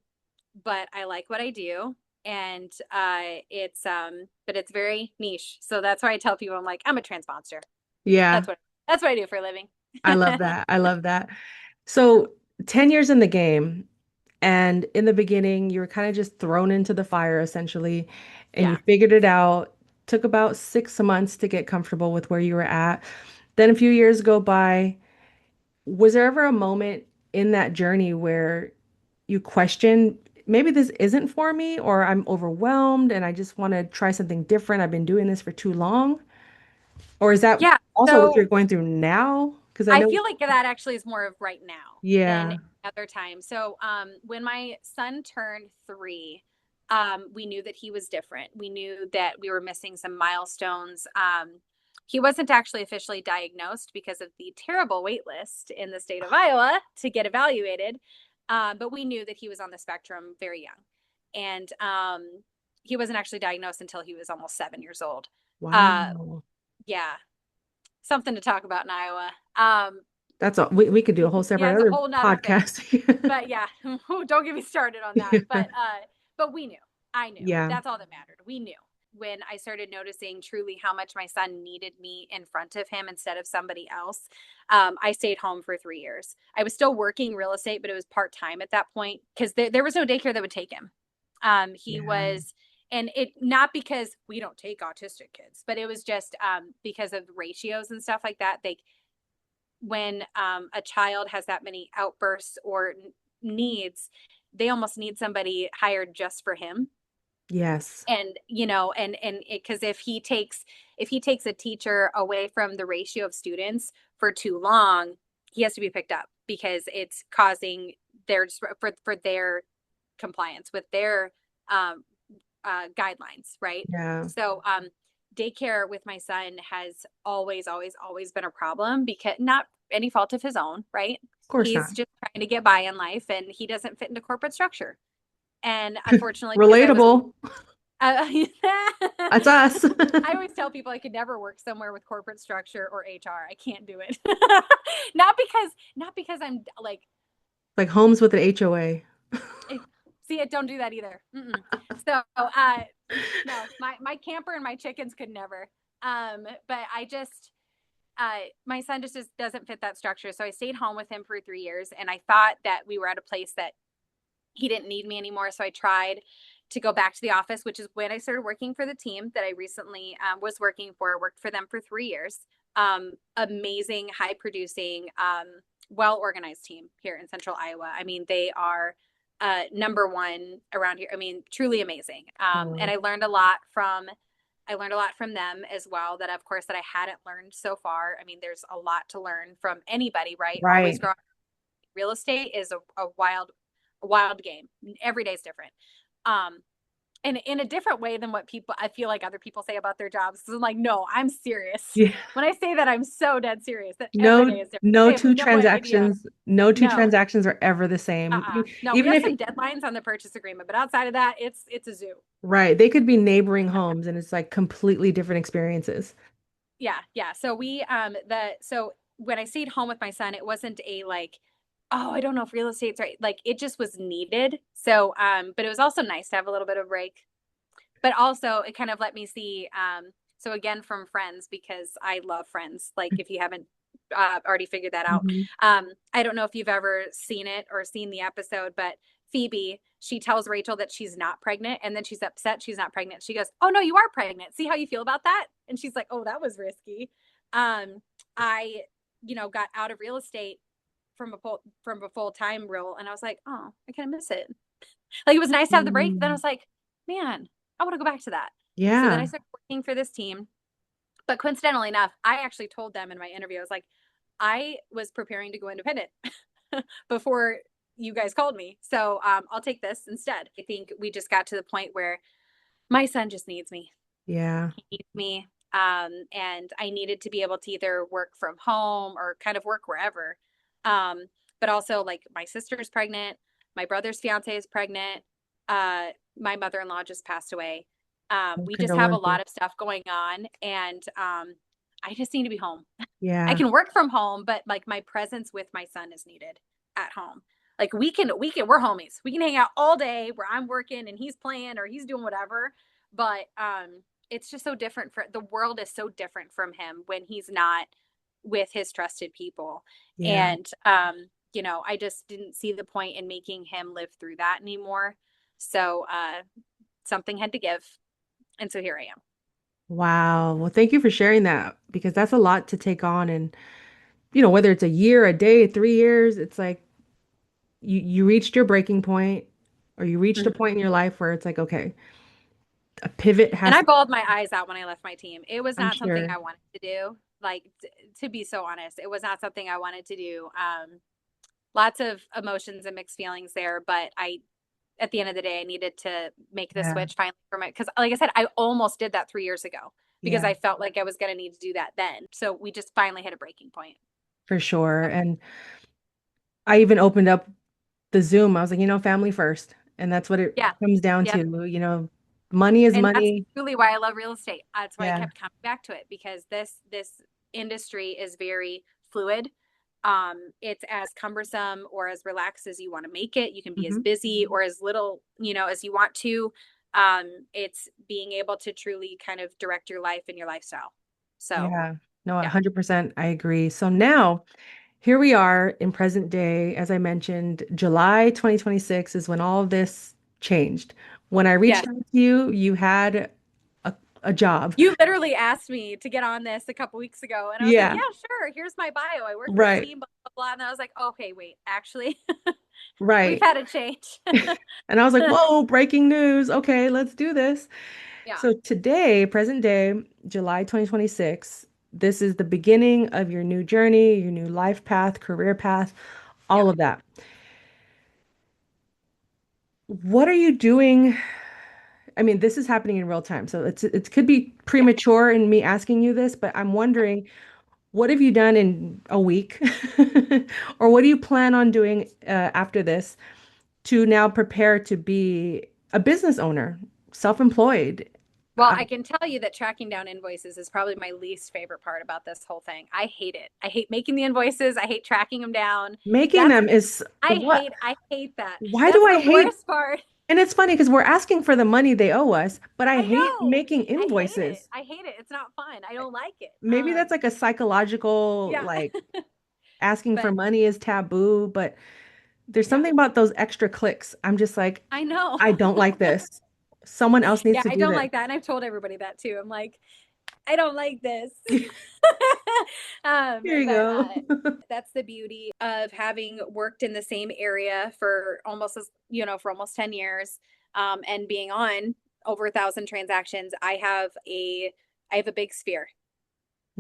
Speaker 2: but I like what I do, and but it's very niche. So that's why I tell people I'm like I'm a transponder.
Speaker 1: yeah,
Speaker 2: That's what that's what I do for a living.
Speaker 1: I love that. I love that. So 10 years in the game, and in the beginning, you were kind of just thrown into the fire essentially, and you
Speaker 2: Yeah.
Speaker 1: figured it out. Took about 6 months to get comfortable with where you were at. Then a few years go by. Was there ever a moment in that journey where you question, maybe this isn't for me, or I'm overwhelmed and I just want to try something different? I've been doing this for too long. Or is that
Speaker 2: Yeah.
Speaker 1: also what you're
Speaker 2: So
Speaker 1: going through now? Because I
Speaker 2: I
Speaker 1: know,
Speaker 2: feel like that actually is more of right now than
Speaker 1: yeah,
Speaker 2: any other time. So, when my son turned 3, we knew that he was different. We knew that we were missing some milestones. He wasn't actually officially diagnosed because of the terrible wait list in the state of Iowa to get evaluated. But we knew that he was on the spectrum very young. And he wasn't actually diagnosed until he was almost 7 years old. Uh,
Speaker 1: wow.
Speaker 2: yeah, something to talk about in Iowa.
Speaker 1: That's all. We could do a whole
Speaker 2: Yeah,
Speaker 1: separate
Speaker 2: it's a
Speaker 1: other
Speaker 2: whole nother thing.
Speaker 1: podcast.
Speaker 2: But yeah, don't get me started on that. But we knew. I knew.
Speaker 1: Yeah.
Speaker 2: That's all that mattered. We knew when I started noticing truly how much my son needed me in front of him instead of somebody else. I stayed home for 3 years. I was still working real estate, but it was part time at that point because there was no daycare that would take him. He
Speaker 1: Yeah.
Speaker 2: was, and it not because we don't take autistic kids, but it was just because of ratios and stuff like that. They when a child has that many outbursts or needs, they almost need somebody hired just for him.
Speaker 1: Yes.
Speaker 2: And and because if he takes a teacher away from the ratio of students for too long, he has to be picked up because it's causing their for their compliance with their um, guidelines, right?
Speaker 1: Yeah. Of
Speaker 2: So daycare with my son has always been a problem because not any fault of his own, right?
Speaker 1: course not.
Speaker 2: He's just trying to get by in life and he doesn't fit into corporate structure. And unfortunately, because I was,
Speaker 1: Relatable.
Speaker 2: I
Speaker 1: That's us.
Speaker 2: always tell people I could never work somewhere with corporate structure or HR. I can't do it. Not because I'm like
Speaker 1: Like homes with an HOA.
Speaker 2: see it. Don't do that either. Mm-mm. So, no, my camper and my chickens could never. But I just, my son just doesn't fit that structure. So I stayed home with him for 3 years, and I thought that we were at a place that he didn't need me anymore. So I tried to go back to the office, which is when I started working for the team that I recently was working for. Worked for them for 3 years. Amazing, high producing, well organized team here in Central Iowa. I mean, they are number one around here. I mean, truly amazing. And
Speaker 1: Oh,
Speaker 2: I learned a lot from them as well. That of course that I hadn't learned so far. I mean, there's a lot to learn from anybody, right? Always
Speaker 1: right.
Speaker 2: growing Real estate is a wild game. Every day is different. Um, and in a different way than what people, I feel like other people say about their jobs. So I'm like, no, I'm serious.
Speaker 1: Yeah.
Speaker 2: When I say that, I'm so dead serious that every day
Speaker 1: No,
Speaker 2: is different.
Speaker 1: no
Speaker 2: They have
Speaker 1: two
Speaker 2: no idea.
Speaker 1: transactions, no two
Speaker 2: No,
Speaker 1: transactions are ever the same.
Speaker 2: no, we
Speaker 1: Even
Speaker 2: have
Speaker 1: if,
Speaker 2: some deadlines on the purchase agreement, but outside of that, it's a zoo.
Speaker 1: right, they could be neighboring homes and it's like completely different experiences.
Speaker 2: Yeah, yeah. So so when I stayed home with my son, it wasn't a like, oh, I don't know if real estate's right. Like it just was needed. So but it was also nice to have a little bit of break. But also it kind of let me see so again from Friends, because I love Friends. Like if you haven't already figured that out.
Speaker 1: Mhm.
Speaker 2: I don't know if you've ever seen it or seen the episode, but Phoebe, she tells Rachel that she's not pregnant, and then she's upset she's not pregnant. She goes, "Oh no, you are pregnant. See how you feel about that?" And she's like, "Oh, that was risky." I, got out of real estate from a full time role, and I was like, "Oh, I kind of miss it." Like it was nice to have the break. Then I
Speaker 1: Mm.
Speaker 2: was like, "Man, I want to go back to that." So then I
Speaker 1: Yeah,
Speaker 2: started working for this team. But coincidentally enough, I actually told them in my interview, I was like, I was preparing to go independent before you guys called me. So I'll take this instead. I think we just got to the point where my son just needs me.
Speaker 1: yeah.
Speaker 2: He needs me. And I needed to be able to either work from home or kind of work wherever. Um, but also, like, my sister's pregnant, my brother's fiance is pregnant, uh, my mother in law just passed away.
Speaker 1: Oh,
Speaker 2: We just have a
Speaker 1: condolences.
Speaker 2: lot of stuff going on, and I just need to be home. I
Speaker 1: Yeah.
Speaker 2: can work from home, but like my presence with my son is needed at home. Like we're homies. We can hang out all day where I'm working and he's playing or he's doing whatever. But it's just so different for the world is so different from him when he's not with his trusted people.
Speaker 1: Yeah.
Speaker 2: And I just didn't see the point in making him live through that anymore. So something had to give. And so here I am.
Speaker 1: Wow. Well, thank you for sharing that because that's a lot to take on. And, whether it's a year, a day, 3 years, it's like you reached your breaking point or you reached a
Speaker 2: Mhm.
Speaker 1: point in your life where it's like, okay, a pivot
Speaker 2: And
Speaker 1: has
Speaker 2: I
Speaker 1: to,
Speaker 2: bawled my eyes out when I left my team. It was
Speaker 1: I'm
Speaker 2: not something
Speaker 1: sure.
Speaker 2: I wanted to do. Like, to be so honest, it was not something I wanted to do. Lots of emotions and mixed feelings there, but at the end of the day, I needed to make the
Speaker 1: Yeah.
Speaker 2: switch finally from it. Cause like I said, I almost did that 3 years ago because
Speaker 1: Yeah,
Speaker 2: I felt like I was going to need to do that then. So we just finally hit a breaking point.
Speaker 1: for sure. And I even opened up the Zoom. I was like, family first. And that's what it
Speaker 2: Yeah.
Speaker 1: comes down
Speaker 2: Yep.
Speaker 1: to, money is
Speaker 2: And that's
Speaker 1: money.
Speaker 2: truly why I love real estate. That's why I
Speaker 1: Yeah.
Speaker 2: kept coming back to it, because this industry is very fluid. It's as cumbersome or as relaxed as you want to make it. You can be as
Speaker 1: Hmm.
Speaker 2: busy or as little, as you want to. It's being able to truly kind of direct your life and your lifestyle. So
Speaker 1: Yeah. No,
Speaker 2: yeah,
Speaker 1: 100% I agree. So now here we are in present day. As I mentioned, July 2026 is when all of this changed. When I
Speaker 2: yeah.
Speaker 1: reached out to you, you had a, a job.
Speaker 2: You literally asked me to get on this a couple weeks ago, and I was like,
Speaker 1: Yeah,
Speaker 2: "Yeah, sure. Here's my bio. I work for the
Speaker 1: right,
Speaker 2: team, blah blah blah." And I was like, "Okay, wait. Actually, we've
Speaker 1: right.
Speaker 2: had a change."
Speaker 1: And I was like, whoa, breaking news. Okay, let's do this.
Speaker 2: Yeah.
Speaker 1: So today, present day, July 2026, this is the beginning of your new journey, your new life path, career path, all
Speaker 2: Yep.
Speaker 1: of that. What are you doing? I mean, this is happening in real time, so it could be
Speaker 2: Yeah.
Speaker 1: premature in me asking you this, but I'm wondering, what have you done in a week? Or what do you plan on doing after this to now prepare to be a business owner, self-employed?
Speaker 2: Well, I can tell you that tracking down invoices is probably my least favorite part about this whole thing. I hate it. I hate making the invoices. I hate tracking them down.
Speaker 1: Making
Speaker 2: That's
Speaker 1: them is what?
Speaker 2: I hate that.
Speaker 1: Why do
Speaker 2: That's
Speaker 1: I
Speaker 2: the
Speaker 1: hate?
Speaker 2: worst part.
Speaker 1: And it's funny because we're asking for the money they owe us, but I
Speaker 2: I
Speaker 1: hate
Speaker 2: know.
Speaker 1: making
Speaker 2: I hate it.
Speaker 1: invoices.
Speaker 2: I hate it. It's not fun. I don't like it.
Speaker 1: Maybe that's like a psychological,
Speaker 2: Yeah.
Speaker 1: like asking for
Speaker 2: But
Speaker 1: money is taboo, but there's
Speaker 2: yeah,
Speaker 1: something about those extra clicks. I'm just like,
Speaker 2: I know.
Speaker 1: I don't like this. Someone else needs
Speaker 2: Yeah,
Speaker 1: to
Speaker 2: I
Speaker 1: do
Speaker 2: don't
Speaker 1: this.
Speaker 2: like that. And I've told everybody that too. I'm like, I don't like this.
Speaker 1: Here you
Speaker 2: But
Speaker 1: go.
Speaker 2: that's the beauty of having worked in the same area for for almost 10 years, and being on over 1,000 transactions. I have a big sphere.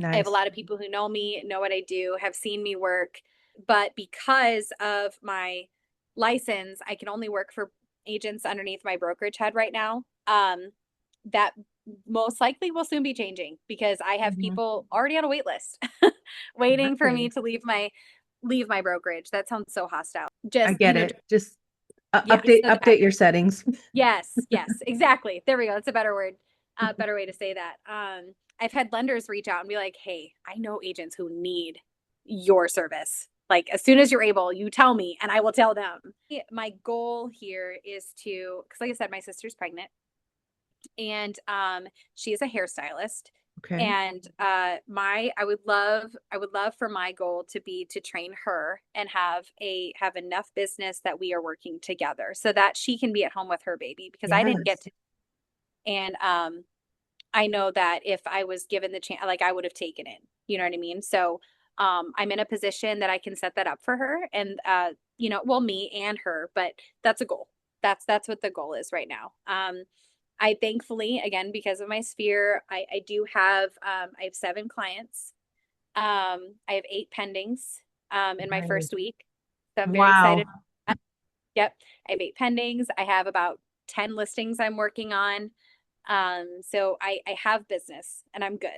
Speaker 2: I have a
Speaker 1: Nice.
Speaker 2: lot of people who know me, know what I do, have seen me work. But because of my license, I can only work for agents underneath my brokerage head right now. That most likely will soon be changing because I have
Speaker 1: Mhm.
Speaker 2: people already on a wait list waiting for me
Speaker 1: Nice.
Speaker 2: to leave my brokerage. That sounds so hostile.
Speaker 1: I
Speaker 2: Just,
Speaker 1: get it. Just
Speaker 2: yeah, so that
Speaker 1: update your settings.
Speaker 2: yes, exactly. There we go. That's a better word. Better way to say that. I've had lenders reach out and be like, "Hey, I know agents who need your service. Like as soon as you're able, you tell me and I will tell them." My goal here is to, because like I said, my sister's pregnant and she is a hairstylist.
Speaker 1: Okay.
Speaker 2: And I would love for my goal to be to train her and have enough business that we are working together so that she can be at home with her baby because I didn't get
Speaker 1: Yes.
Speaker 2: to. And I know that if I was given the chance, like I would have taken it. You know what I mean? So I'm in a position that I can set that up for her, and well, me and her, but that's a goal. That's what the goal is right now. I thankfully, again, because of my sphere, I do have I have 7 clients. I have 8 pendings in my
Speaker 1: Nice.
Speaker 2: first week. So I'm very excited.
Speaker 1: Wow.
Speaker 2: Yep. I have 8 pendings. I have about 10 listings I'm working on. So I have business and I'm good.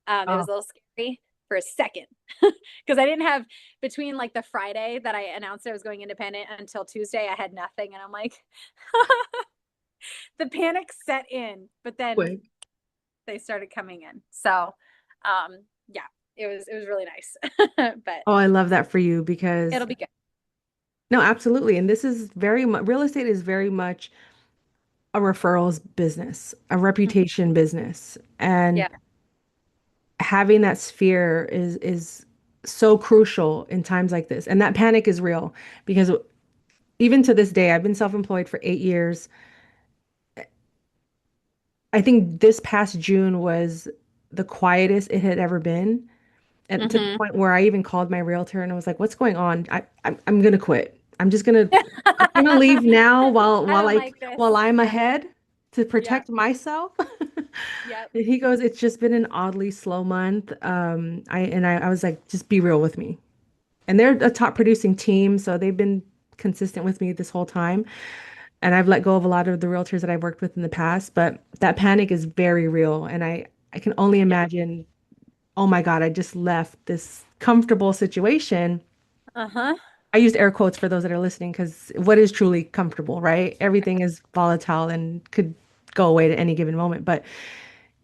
Speaker 2: It was
Speaker 1: Oh,
Speaker 2: a little scary for a second because I didn't have between like the Friday that I announced I was going independent until Tuesday, I had nothing. And I'm like, the panic set in, but then
Speaker 1: quick.
Speaker 2: they started coming in. So, yeah, it was really nice, but
Speaker 1: Oh, I love that for you because
Speaker 2: it'll be good.
Speaker 1: no, absolutely. And this is very much real estate is very much a referrals business, a
Speaker 2: Mhm.
Speaker 1: reputation business. And
Speaker 2: Yeah.
Speaker 1: having that sphere is so crucial in times like this. And that panic is real because even to this day, I've been self-employed for 8 years. I think this past June was the quietest it had ever been. And to the
Speaker 2: Hmm.
Speaker 1: point where I even called my realtor and I was like, "What's going on? I'm gonna quit. I'm gonna leave now
Speaker 2: I don't like this.
Speaker 1: while I'm
Speaker 2: Yeah.
Speaker 1: ahead to
Speaker 2: Yep.
Speaker 1: protect myself."
Speaker 2: Yep.
Speaker 1: And he goes, "It's just been an oddly slow month." I was like, "Just be real with me." And they're a top producing team, so they've been consistent with me this whole time. And I've let go of a lot of the realtors that I've worked with in the past, but that panic is very real. And I can only
Speaker 2: Yeah.
Speaker 1: imagine, oh my God, I just left this comfortable situation.
Speaker 2: Uh-huh.
Speaker 1: I used air quotes for those that are listening because what is truly comfortable, right? Everything is volatile and could go away at any given moment. But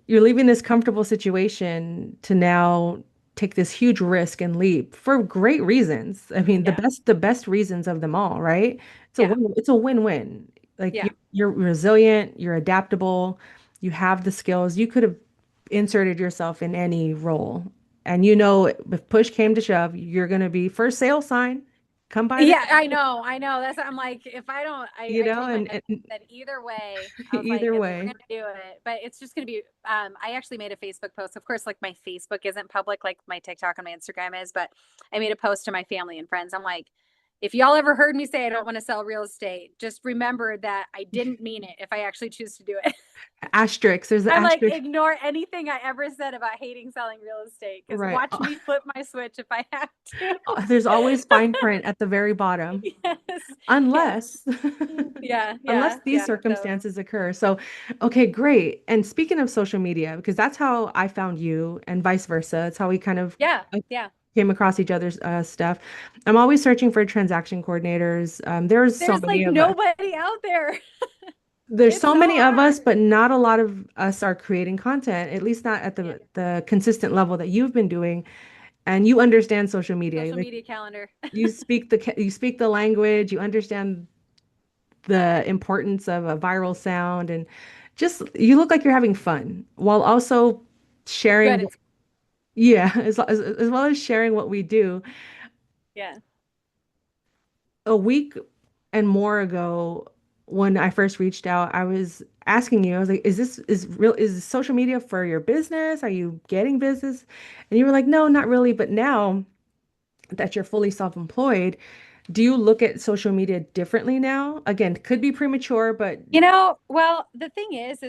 Speaker 1: you're leaving this comfortable situation to now take this huge risk and leap for great reasons. I mean,
Speaker 2: Yeah.
Speaker 1: the best reasons of them all, right?
Speaker 2: Yeah.
Speaker 1: It's a win-win. Like
Speaker 2: Yeah.
Speaker 1: you're resilient, you're adaptable, you have the skills. You could have inserted yourself in any role. And you know, if push came to shove, you're going to be first sale sign, come by the
Speaker 2: Yeah, I
Speaker 1: table,
Speaker 2: know, I know. That's I'm like, if I don't,
Speaker 1: you
Speaker 2: I
Speaker 1: know,
Speaker 2: told my
Speaker 1: and,
Speaker 2: husband that either way, I was like,
Speaker 1: either
Speaker 2: if we're
Speaker 1: way.
Speaker 2: gonna do it, but it's just gonna be. I actually made a Facebook post. Of course, like my Facebook isn't public, like my TikTok and my Instagram is, but I made a post to my family and friends. I'm like, if y'all ever heard me say I don't want to sell real estate, just remember that I didn't mean it. If I actually choose to do it.
Speaker 1: Asterisk, there's an
Speaker 2: I'm like,
Speaker 1: asterisk,
Speaker 2: ignore anything I ever said about hating selling real estate because
Speaker 1: right?
Speaker 2: watch me flip my switch if I have to.
Speaker 1: There's always fine print at the very bottom,
Speaker 2: Yes. Yes.
Speaker 1: unless
Speaker 2: Yeah.
Speaker 1: unless
Speaker 2: Yeah.
Speaker 1: these
Speaker 2: Yeah. So,
Speaker 1: circumstances occur. So, okay, great. And speaking of social media, because that's how I found you and vice versa. It's how we kind of
Speaker 2: yeah.
Speaker 1: uh,
Speaker 2: Yeah.
Speaker 1: came across each other's stuff. I'm always searching for transaction coordinators. There's so
Speaker 2: There's
Speaker 1: many
Speaker 2: like
Speaker 1: of us.
Speaker 2: nobody out there.
Speaker 1: There's
Speaker 2: It's
Speaker 1: so
Speaker 2: so
Speaker 1: many of us,
Speaker 2: hard.
Speaker 1: but not a lot of us are creating content, at least not at
Speaker 2: Yeah.
Speaker 1: the consistent level that you've been doing. And you understand social media.
Speaker 2: Social
Speaker 1: Like
Speaker 2: media calendar.
Speaker 1: you speak the language, you understand the importance of a viral sound, and just you look like you're having fun while also
Speaker 2: Good.
Speaker 1: sharing
Speaker 2: It's
Speaker 1: yeah, as well as sharing what we do.
Speaker 2: yeah.
Speaker 1: A week and more ago, when I first reached out, I was asking you, I was like, is social media for your business? Are you getting business? And you were like, no, not really. But now that you're fully self-employed, do you look at social media differently now? Again, could be premature, but
Speaker 2: Well, the thing is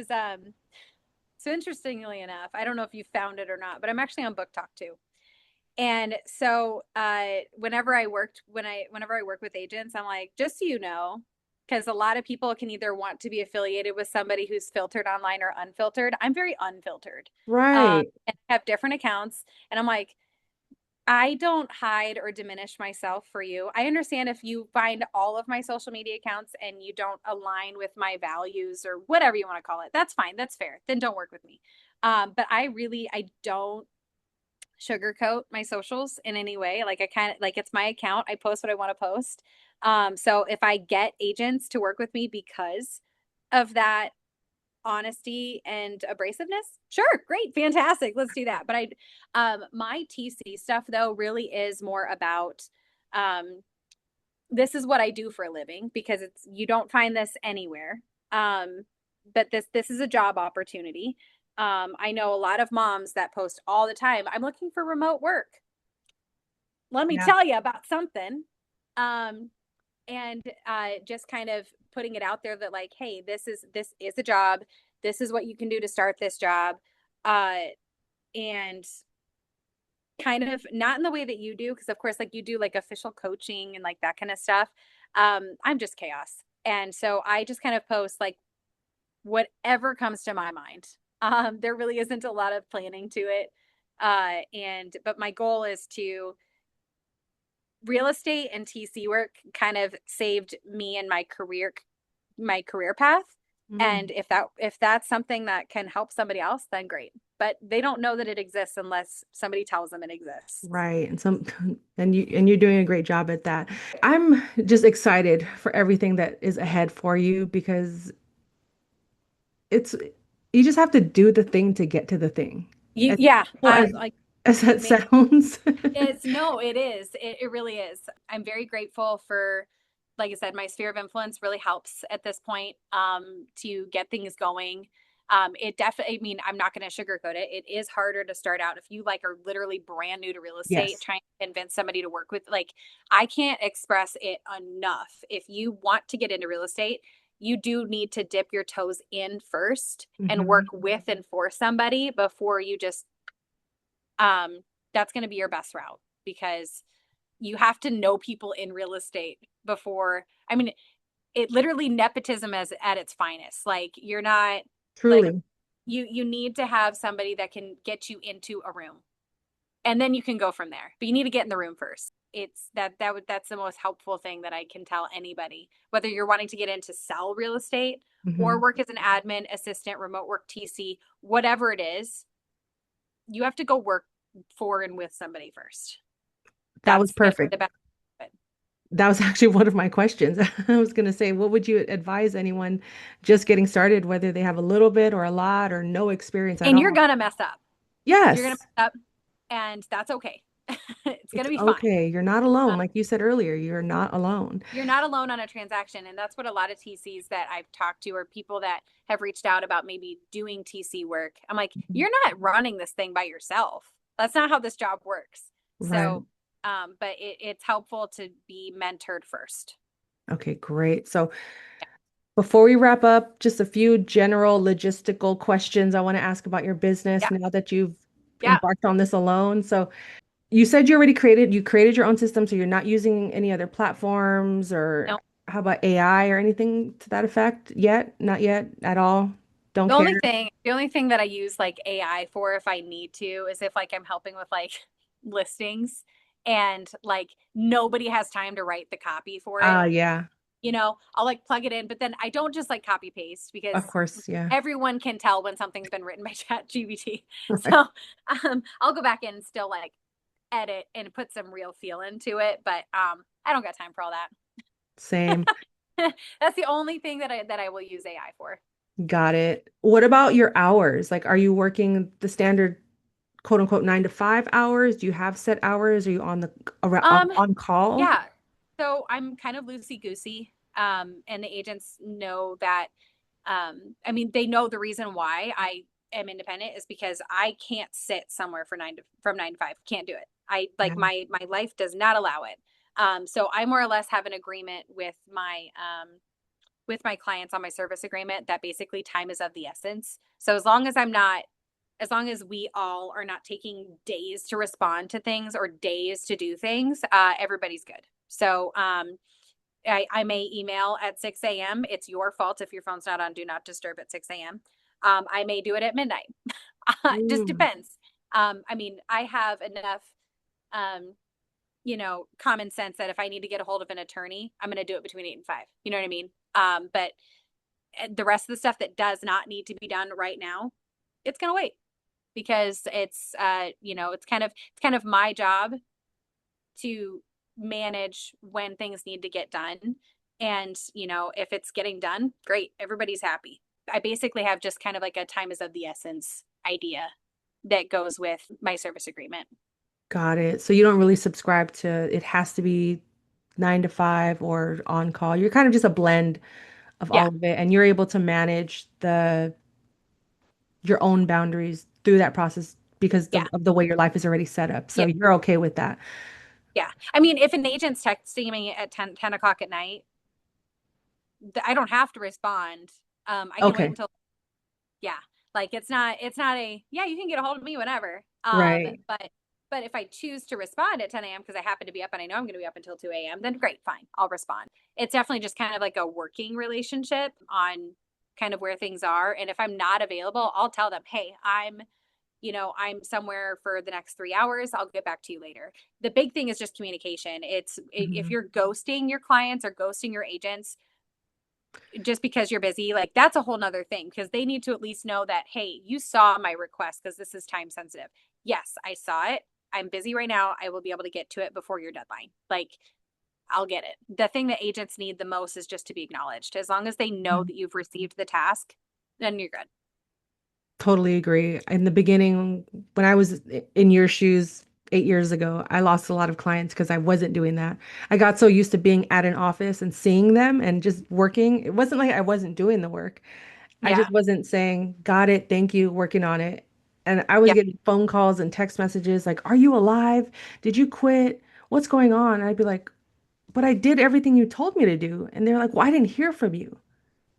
Speaker 2: so interestingly enough, I don't know if you found it or not, but I'm actually on Book Talk too. And so whenever I work with agents, I'm like, just so you know, because a lot of people can either want to be affiliated with somebody who's filtered online or unfiltered. I'm very unfiltered.
Speaker 1: Right.
Speaker 2: And I have different accounts. And I'm like, I don't hide or diminish myself for you. I understand if you find all of my social media accounts and you don't align with my values or whatever you want to call it. That's fine. That's fair. Then don't work with me. But I don't sugarcoat my socials in any way. Like I kind of like it's my account. I post what I want to post. So if I get agents to work with me because of that honesty and abrasiveness, sure, great, fantastic, let's do that. But my TC stuff though really is more about um this is what I do for a living because it's you don't find this anywhere. Um, but this is a job opportunity. I know a lot of moms that post all the time, I'm looking for remote work. Let me
Speaker 1: Yeah.
Speaker 2: tell you about something. Um, and just kind of putting it out there that like, hey, this is a job. This is what you can do to start this job. Uh, and kind of not in the way that you do, because of course, like you do like official coaching and like that kind of stuff. I'm just chaos. And so I just kind of post like whatever comes to my mind. There really isn't a lot of planning to it. But my goal is to real estate and TC work kind of saved me and my career path. And
Speaker 1: Mm.
Speaker 2: if that's something that can help somebody else, then great. But they don't know that it exists unless somebody tells them it exists.
Speaker 1: Right. And you're doing a great job at that. I'm just excited for everything that is ahead for you because it's you just have to do the thing to get to the thing. As
Speaker 2: Yeah,
Speaker 1: simple
Speaker 2: like
Speaker 1: as that
Speaker 2: make
Speaker 1: sounds.
Speaker 2: it's no, it is. It really is. I'm very grateful for, like I said, my sphere of influence really helps at this point to get things going. It definitely, I mean, I'm not going to sugarcoat it. It is harder to start out if you like are literally brand new to real estate,
Speaker 1: Yes.
Speaker 2: trying to convince somebody to work with. Like, I can't express it enough. If you want to get into real estate, you do need to dip your toes in first and work
Speaker 1: Hmm.
Speaker 2: with and for somebody before you just um, that's going to be your best route because you have to know people in real estate before. I mean, it literally nepotism as at its finest. Like you're not like
Speaker 1: Truly.
Speaker 2: you need to have somebody that can get you into a room and then you can go from there. But you need to get in the room first. That's the most helpful thing that I can tell anybody, whether you're wanting to get into sell real estate or
Speaker 1: Hmm.
Speaker 2: work as an admin, assistant, remote work, TC, whatever it is, you have to go work for and with somebody first.
Speaker 1: That was
Speaker 2: That's going to be
Speaker 1: perfect.
Speaker 2: the best.
Speaker 1: That was actually one of my questions. I was going to say, what would you advise anyone just getting started, whether they have a little bit or a lot or no experience at
Speaker 2: And you're
Speaker 1: all?
Speaker 2: going to mess up. You're going to
Speaker 1: Yes,
Speaker 2: mess up, and that's okay. It's going
Speaker 1: it's
Speaker 2: to be fine.
Speaker 1: okay. You're not
Speaker 2: Uh,
Speaker 1: alone. Like you said earlier, you're not alone.
Speaker 2: you're not alone on a transaction. And that's what a lot of TCs that I've talked to or people that have reached out about maybe doing TC work. I'm like,
Speaker 1: Mhm.
Speaker 2: you're not running this thing by yourself. That's not how this job works.
Speaker 1: Right.
Speaker 2: So, but it's helpful to be mentored first.
Speaker 1: Okay, great. So before we wrap up, just a few general logistical questions I want to ask about your business
Speaker 2: Yeah.
Speaker 1: now that you've
Speaker 2: Yeah.
Speaker 1: embarked on this alone. So you said you created your own system, so you're not using any other platforms or
Speaker 2: No.
Speaker 1: how about AI or anything to that effect yet? Not yet at all. Don't care.
Speaker 2: The only thing that I use like AI for if I need to is if like I'm helping with like listings and like nobody has time to write the copy for it.
Speaker 1: Yeah,
Speaker 2: I'll like plug it in, but then I don't just like copy paste
Speaker 1: of
Speaker 2: because
Speaker 1: course. Yeah.
Speaker 2: everyone can tell when something's been written by Chat GBT.
Speaker 1: Right.
Speaker 2: So I'll go back in and still like edit and put some real feel into it, but I don't got time for all
Speaker 1: Same.
Speaker 2: that. That's the only thing that I will use AI for.
Speaker 1: Got it. What about your hours? Like, are you working the standard quote unquote 9 to 5 hours? Do you have set hours? Are you on the around
Speaker 2: Um,
Speaker 1: on call?
Speaker 2: yeah. So I'm kind of loosey goosey. And the agents know that. I mean, they know the reason why I am independent is because I can't sit somewhere from 9 to 5. Can't do it. I like
Speaker 1: Yeah.
Speaker 2: my life does not allow it. So I more or less have an agreement with my clients on my service agreement that basically time is of the essence. So as long as I'm not as long as we all are not taking days to respond to things or days to do things, everybody's good. So I may email at 6 a.m. It's your fault if your phone's not on do not disturb at 6 a.m. I may do it at midnight. It just
Speaker 1: Mm.
Speaker 2: depends. I mean, I have enough, um, common sense that if I need to get a hold of an attorney, I'm going to do it between 8 and 5. You know what I mean? But the rest of the stuff that does not need to be done right now, it's going to wait because it's kind of my job to manage when things need to get done. And, if it's getting done, great. Everybody's happy. I basically have just kind of like a time is of the essence idea that goes with my service agreement.
Speaker 1: Got it. So you don't really subscribe to it has to be 9 to 5 or on call. You're kind of just a blend of
Speaker 2: Yeah.
Speaker 1: all of it, and you're able to manage the your own boundaries through that process because
Speaker 2: Yeah.
Speaker 1: of the way your life is already set up. So
Speaker 2: Yep.
Speaker 1: you're okay with that.
Speaker 2: Yeah. I mean, if an agent's texting me at 10 o'clock at night, I don't have to respond. I can wait
Speaker 1: Okay.
Speaker 2: until, yeah, like it's not a, yeah, you can get a hold of me whenever.
Speaker 1: Right.
Speaker 2: But if I choose to respond at 10 a.m. because I happen to be up and I know I'm going to be up until 2 a.m., then great, fine, I'll respond. It's definitely just kind of like a working relationship on kind of where things are. And if I'm not available, I'll tell them, hey, I'm somewhere for the next 3 hours. I'll get back to you later. The big thing is just communication. If
Speaker 1: Mhm.
Speaker 2: you're ghosting your clients or ghosting your agents just because you're busy, like that's a whole nother thing because they need to at least know that, hey, you saw my request because this is time sensitive. Yes, I saw it. I'm busy right now. I will be able to get to it before your deadline. Like, I'll get it. The thing that agents need the most is just to be acknowledged. As long as they know
Speaker 1: Mhm.
Speaker 2: that you've received the task, then you're good.
Speaker 1: Totally agree. In the beginning, when I was in your shoes 8 years ago, I lost a lot of clients because I wasn't doing that. I got so used to being at an office and seeing them and just working. It wasn't like I wasn't doing the work. I
Speaker 2: Yeah.
Speaker 1: just wasn't saying, got it, thank you, working on it. And I was
Speaker 2: Yep.
Speaker 1: getting phone calls and text messages like, are you alive? Did you quit? What's going on? And I'd be like, but I did everything you told me to do. And they're like, well, I didn't hear from you.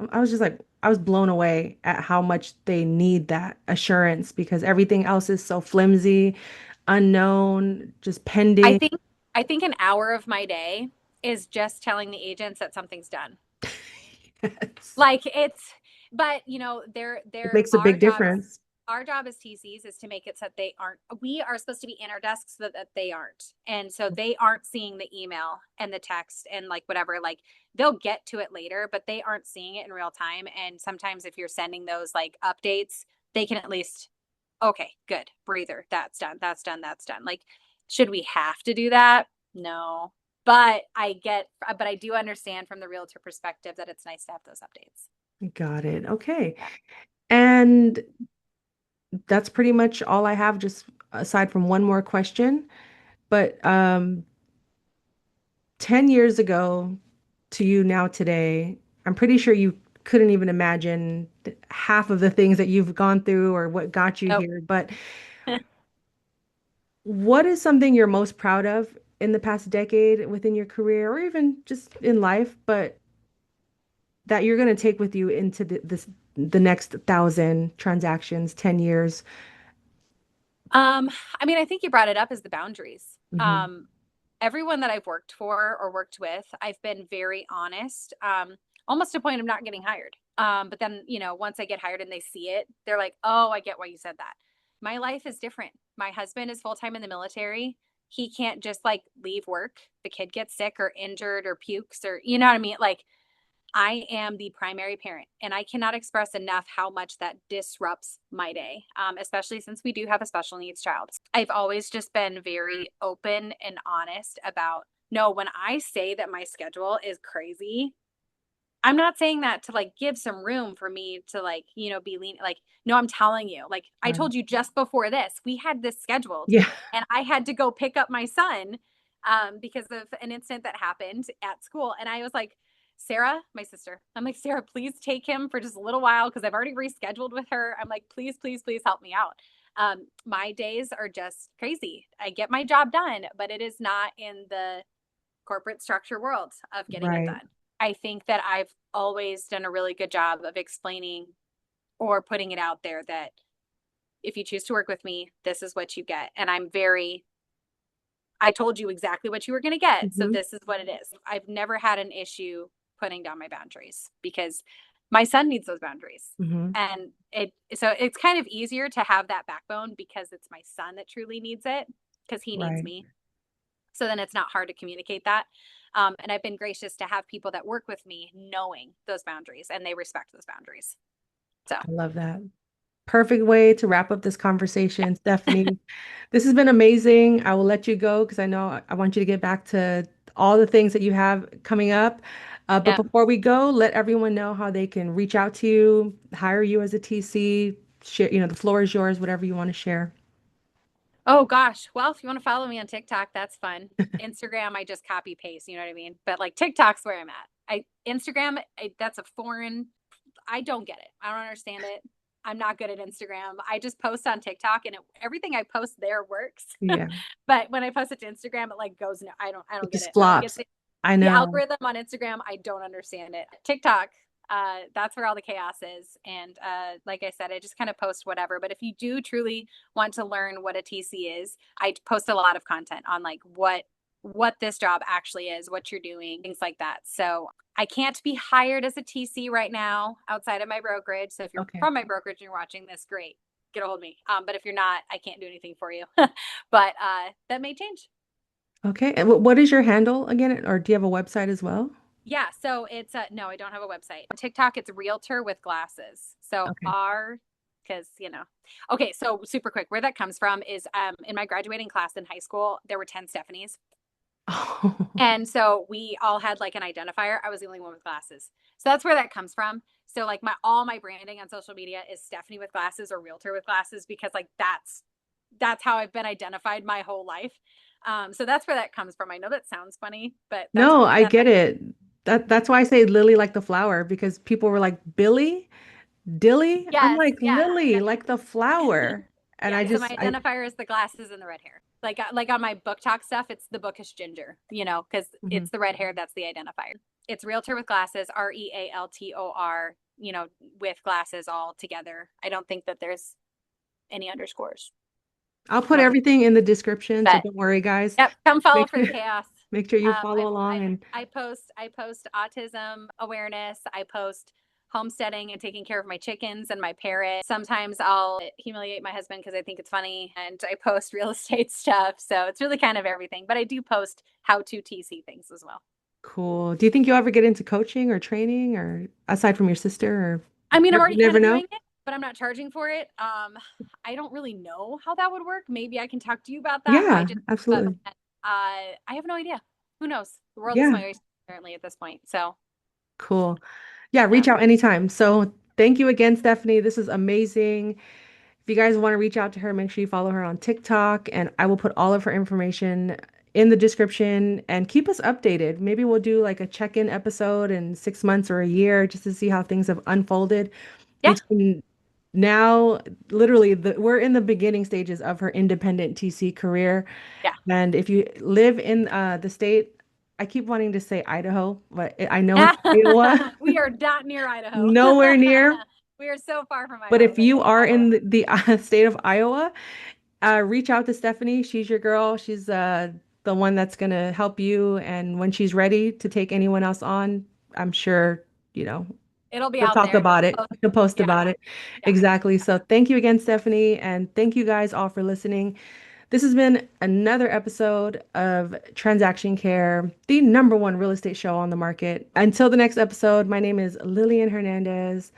Speaker 1: I was just like, I was blown away at how much they need that assurance because everything else is so flimsy, unknown, just
Speaker 2: I
Speaker 1: pending.
Speaker 2: think I think an hour of my day is just telling the agents that something's done.
Speaker 1: Yes.
Speaker 2: Like it's, but
Speaker 1: It
Speaker 2: they're
Speaker 1: makes a big difference.
Speaker 2: our job as TCs is to make it so that they aren't, we are supposed to be in our desks so that they aren't. And so they aren't seeing the email and the text and like whatever, like they'll get to it later, but they aren't seeing it in real time. And sometimes if you're sending those like updates, they can at least, okay, good, breather, that's done, that's done, that's done. Like, should we have to do that? No. But I do understand from the realtor perspective that it's nice to have those updates.
Speaker 1: Got it. Okay. And that's pretty much all I have, just aside from one more question. But 10 years ago to you now today, I'm pretty sure you couldn't even imagine half of the things that you've gone through or what got you
Speaker 2: Nope.
Speaker 1: here. But what is something you're most proud of in the past decade within your career or even just in life, but that you're going to take with you into the next 1,000 transactions, 10 years?
Speaker 2: Um, I mean, I think you brought it up as the boundaries.
Speaker 1: Hmm.
Speaker 2: Everyone that I've worked for or worked with, I've been very honest, almost to the point of not getting hired. But then, once I get hired and they see it, they're like, oh, I get why you said that. My life is different. My husband is full time in the military. He can't just like leave work. The kid gets sick or injured or pukes or, you know what I mean? Like, I am the primary parent, and I cannot express enough how much that disrupts my day, especially since we do have a special needs child. I've always just been very open and honest about no, when I say that my schedule is crazy, I'm not saying that to like give some room for me to like, be lean. Like, no, I'm telling you, like, I
Speaker 1: Right.
Speaker 2: told you just before this, we had this scheduled
Speaker 1: Yeah.
Speaker 2: and I had to go pick up my son because of an incident that happened at school. And I was like, Sarah, my sister, I'm like, Sarah, please take him for just a little while because I've already rescheduled with her. I'm like, please, please, please help me out. My days are just crazy. I get my job done, but it is not in the corporate structure world of getting it
Speaker 1: Right.
Speaker 2: done. I think that I've always done a really good job of explaining or putting it out there that if you choose to work with me, this is what you get. And I told you exactly what you were going to get. So
Speaker 1: Hmm.
Speaker 2: this is what it is. I've never had an issue putting down my boundaries because my son needs those boundaries.
Speaker 1: Hmm.
Speaker 2: And so it's kind of easier to have that backbone because it's my son that truly needs it because he needs
Speaker 1: Right.
Speaker 2: me. So then it's not hard to communicate that. And I've been gracious to have people that work with me knowing those boundaries and they respect those boundaries. So,
Speaker 1: I love that. Perfect way to wrap up this conversation, Stephanie. This has been amazing. I will let you go because I know I want you to get back to all the things that you have coming up. But
Speaker 2: yeah.
Speaker 1: before we go, let everyone know how they can reach out to you, hire you as a TC, share, the floor is yours, whatever you want to share.
Speaker 2: Oh gosh. Well, if you want to follow me on TikTok, that's fun. Instagram, I just copy paste, you know what I mean? But like TikTok's where I'm at. Instagram, that's a foreign. I don't get it. I don't understand it. I'm not good at Instagram. I just post on TikTok and everything I post there works.
Speaker 1: Yeah,
Speaker 2: But when I post it to Instagram, it like goes no, I
Speaker 1: it
Speaker 2: don't get
Speaker 1: just
Speaker 2: it. I don't get
Speaker 1: flops. I
Speaker 2: the
Speaker 1: know.
Speaker 2: algorithm on Instagram. I don't understand it. TikTok, that's where all the chaos is. And like I said, I just kind of post whatever. But if you do truly want to learn what a TC is, I post a lot of content on like what this job actually is, what you're doing, things like that. So I can't be hired as a TC right now outside of my brokerage. So if you're
Speaker 1: Okay.
Speaker 2: from my brokerage and you're watching this, great, get a hold of me. But if you're not, I can't do anything for you. But that may change.
Speaker 1: Okay. And what is your handle again? Or do you have a website as well?
Speaker 2: Yeah, so it's no, I don't have a website. On TikTok, it's realtor with glasses. So
Speaker 1: Okay.
Speaker 2: R, because Okay, so super quick, where that comes from is in my graduating class in high school, there were 10 Stephanies.
Speaker 1: Oh,
Speaker 2: And so we all had like an identifier. I was the only one with glasses. So that's where that comes from. So like all my branding on social media is Stephanie with glasses or realtor with glasses because like that's how I've been identified my whole life. So that's where that comes from. I know that sounds funny, but
Speaker 1: no, I
Speaker 2: that's
Speaker 1: get it. That's why I say Lily like the flower because people were like, Billy, Dilly? I'm
Speaker 2: yes,
Speaker 1: like
Speaker 2: yes,
Speaker 1: Lily,
Speaker 2: yes.
Speaker 1: like the flower. And
Speaker 2: Yeah,
Speaker 1: I
Speaker 2: so my
Speaker 1: just I
Speaker 2: identifier is the glasses and the red hair. Like on my book talk stuff, it's the bookish ginger, because
Speaker 1: Mhm.
Speaker 2: it's the red hair that's the identifier. It's realtor with glasses, REALTOR, with glasses all together. I don't think that there's any underscores.
Speaker 1: I'll
Speaker 2: I
Speaker 1: put
Speaker 2: don't think.
Speaker 1: everything in the description, so
Speaker 2: But
Speaker 1: don't worry, guys.
Speaker 2: yep, come follow
Speaker 1: Make
Speaker 2: for
Speaker 1: sure
Speaker 2: the chaos.
Speaker 1: make sure you
Speaker 2: Um, I,
Speaker 1: follow along
Speaker 2: I
Speaker 1: and
Speaker 2: I post autism awareness. I post homesteading and taking care of my chickens and my parrot. Sometimes I'll humiliate my husband because I think it's funny, and I post real estate stuff. So it's really kind of everything. But I do post how to TC things as well.
Speaker 1: cool. Do you think you'll ever get into coaching or training or aside from your sister or
Speaker 2: I mean, I'm
Speaker 1: never,
Speaker 2: already
Speaker 1: you
Speaker 2: kind
Speaker 1: never
Speaker 2: of
Speaker 1: know?
Speaker 2: doing it, but I'm not charging for it. I don't really know how that would work. Maybe I can talk to you about that.
Speaker 1: Yeah,
Speaker 2: But
Speaker 1: absolutely.
Speaker 2: I have no idea. Who knows? The world is
Speaker 1: Yeah,
Speaker 2: my oyster apparently at this point. So
Speaker 1: cool. Yeah,
Speaker 2: yeah.
Speaker 1: reach out anytime. So thank you again, Stephanie. This is amazing. If you guys want to reach out to her, make sure you follow her on TikTok, and I will put all of her information in the description and keep us updated. Maybe we'll do like a check-in episode in 6 months or a year just to see how things have unfolded
Speaker 2: Yeah.
Speaker 1: between now, literally, we're in the beginning stages of her independent TC career.
Speaker 2: Yeah.
Speaker 1: And if you live in the state, I keep wanting to say Idaho, but I know it's Iowa,
Speaker 2: We are not near Idaho.
Speaker 1: nowhere near.
Speaker 2: We are so far from
Speaker 1: But
Speaker 2: Idaho,
Speaker 1: if
Speaker 2: but
Speaker 1: you
Speaker 2: yes,
Speaker 1: are
Speaker 2: Iowa.
Speaker 1: in the state of Iowa, reach out to Stephanie. She's your girl. She's the one that's going to help you. And when she's ready to take anyone else on, I'm sure, you know,
Speaker 2: It'll be
Speaker 1: she'll
Speaker 2: out
Speaker 1: talk
Speaker 2: there.
Speaker 1: about it. She'll post
Speaker 2: Yeah.
Speaker 1: about it.
Speaker 2: Yeah.
Speaker 1: Exactly. So thank you again, Stephanie. And thank you guys all for listening. This has been another episode of Transaction Care, the number one real estate show on the market. Until the next episode, my name is Lillian Hernandez.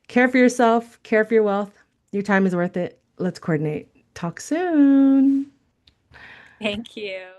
Speaker 1: Care for yourself, care for your wealth. Your time is worth it. Let's coordinate. Talk soon.
Speaker 2: Thank you.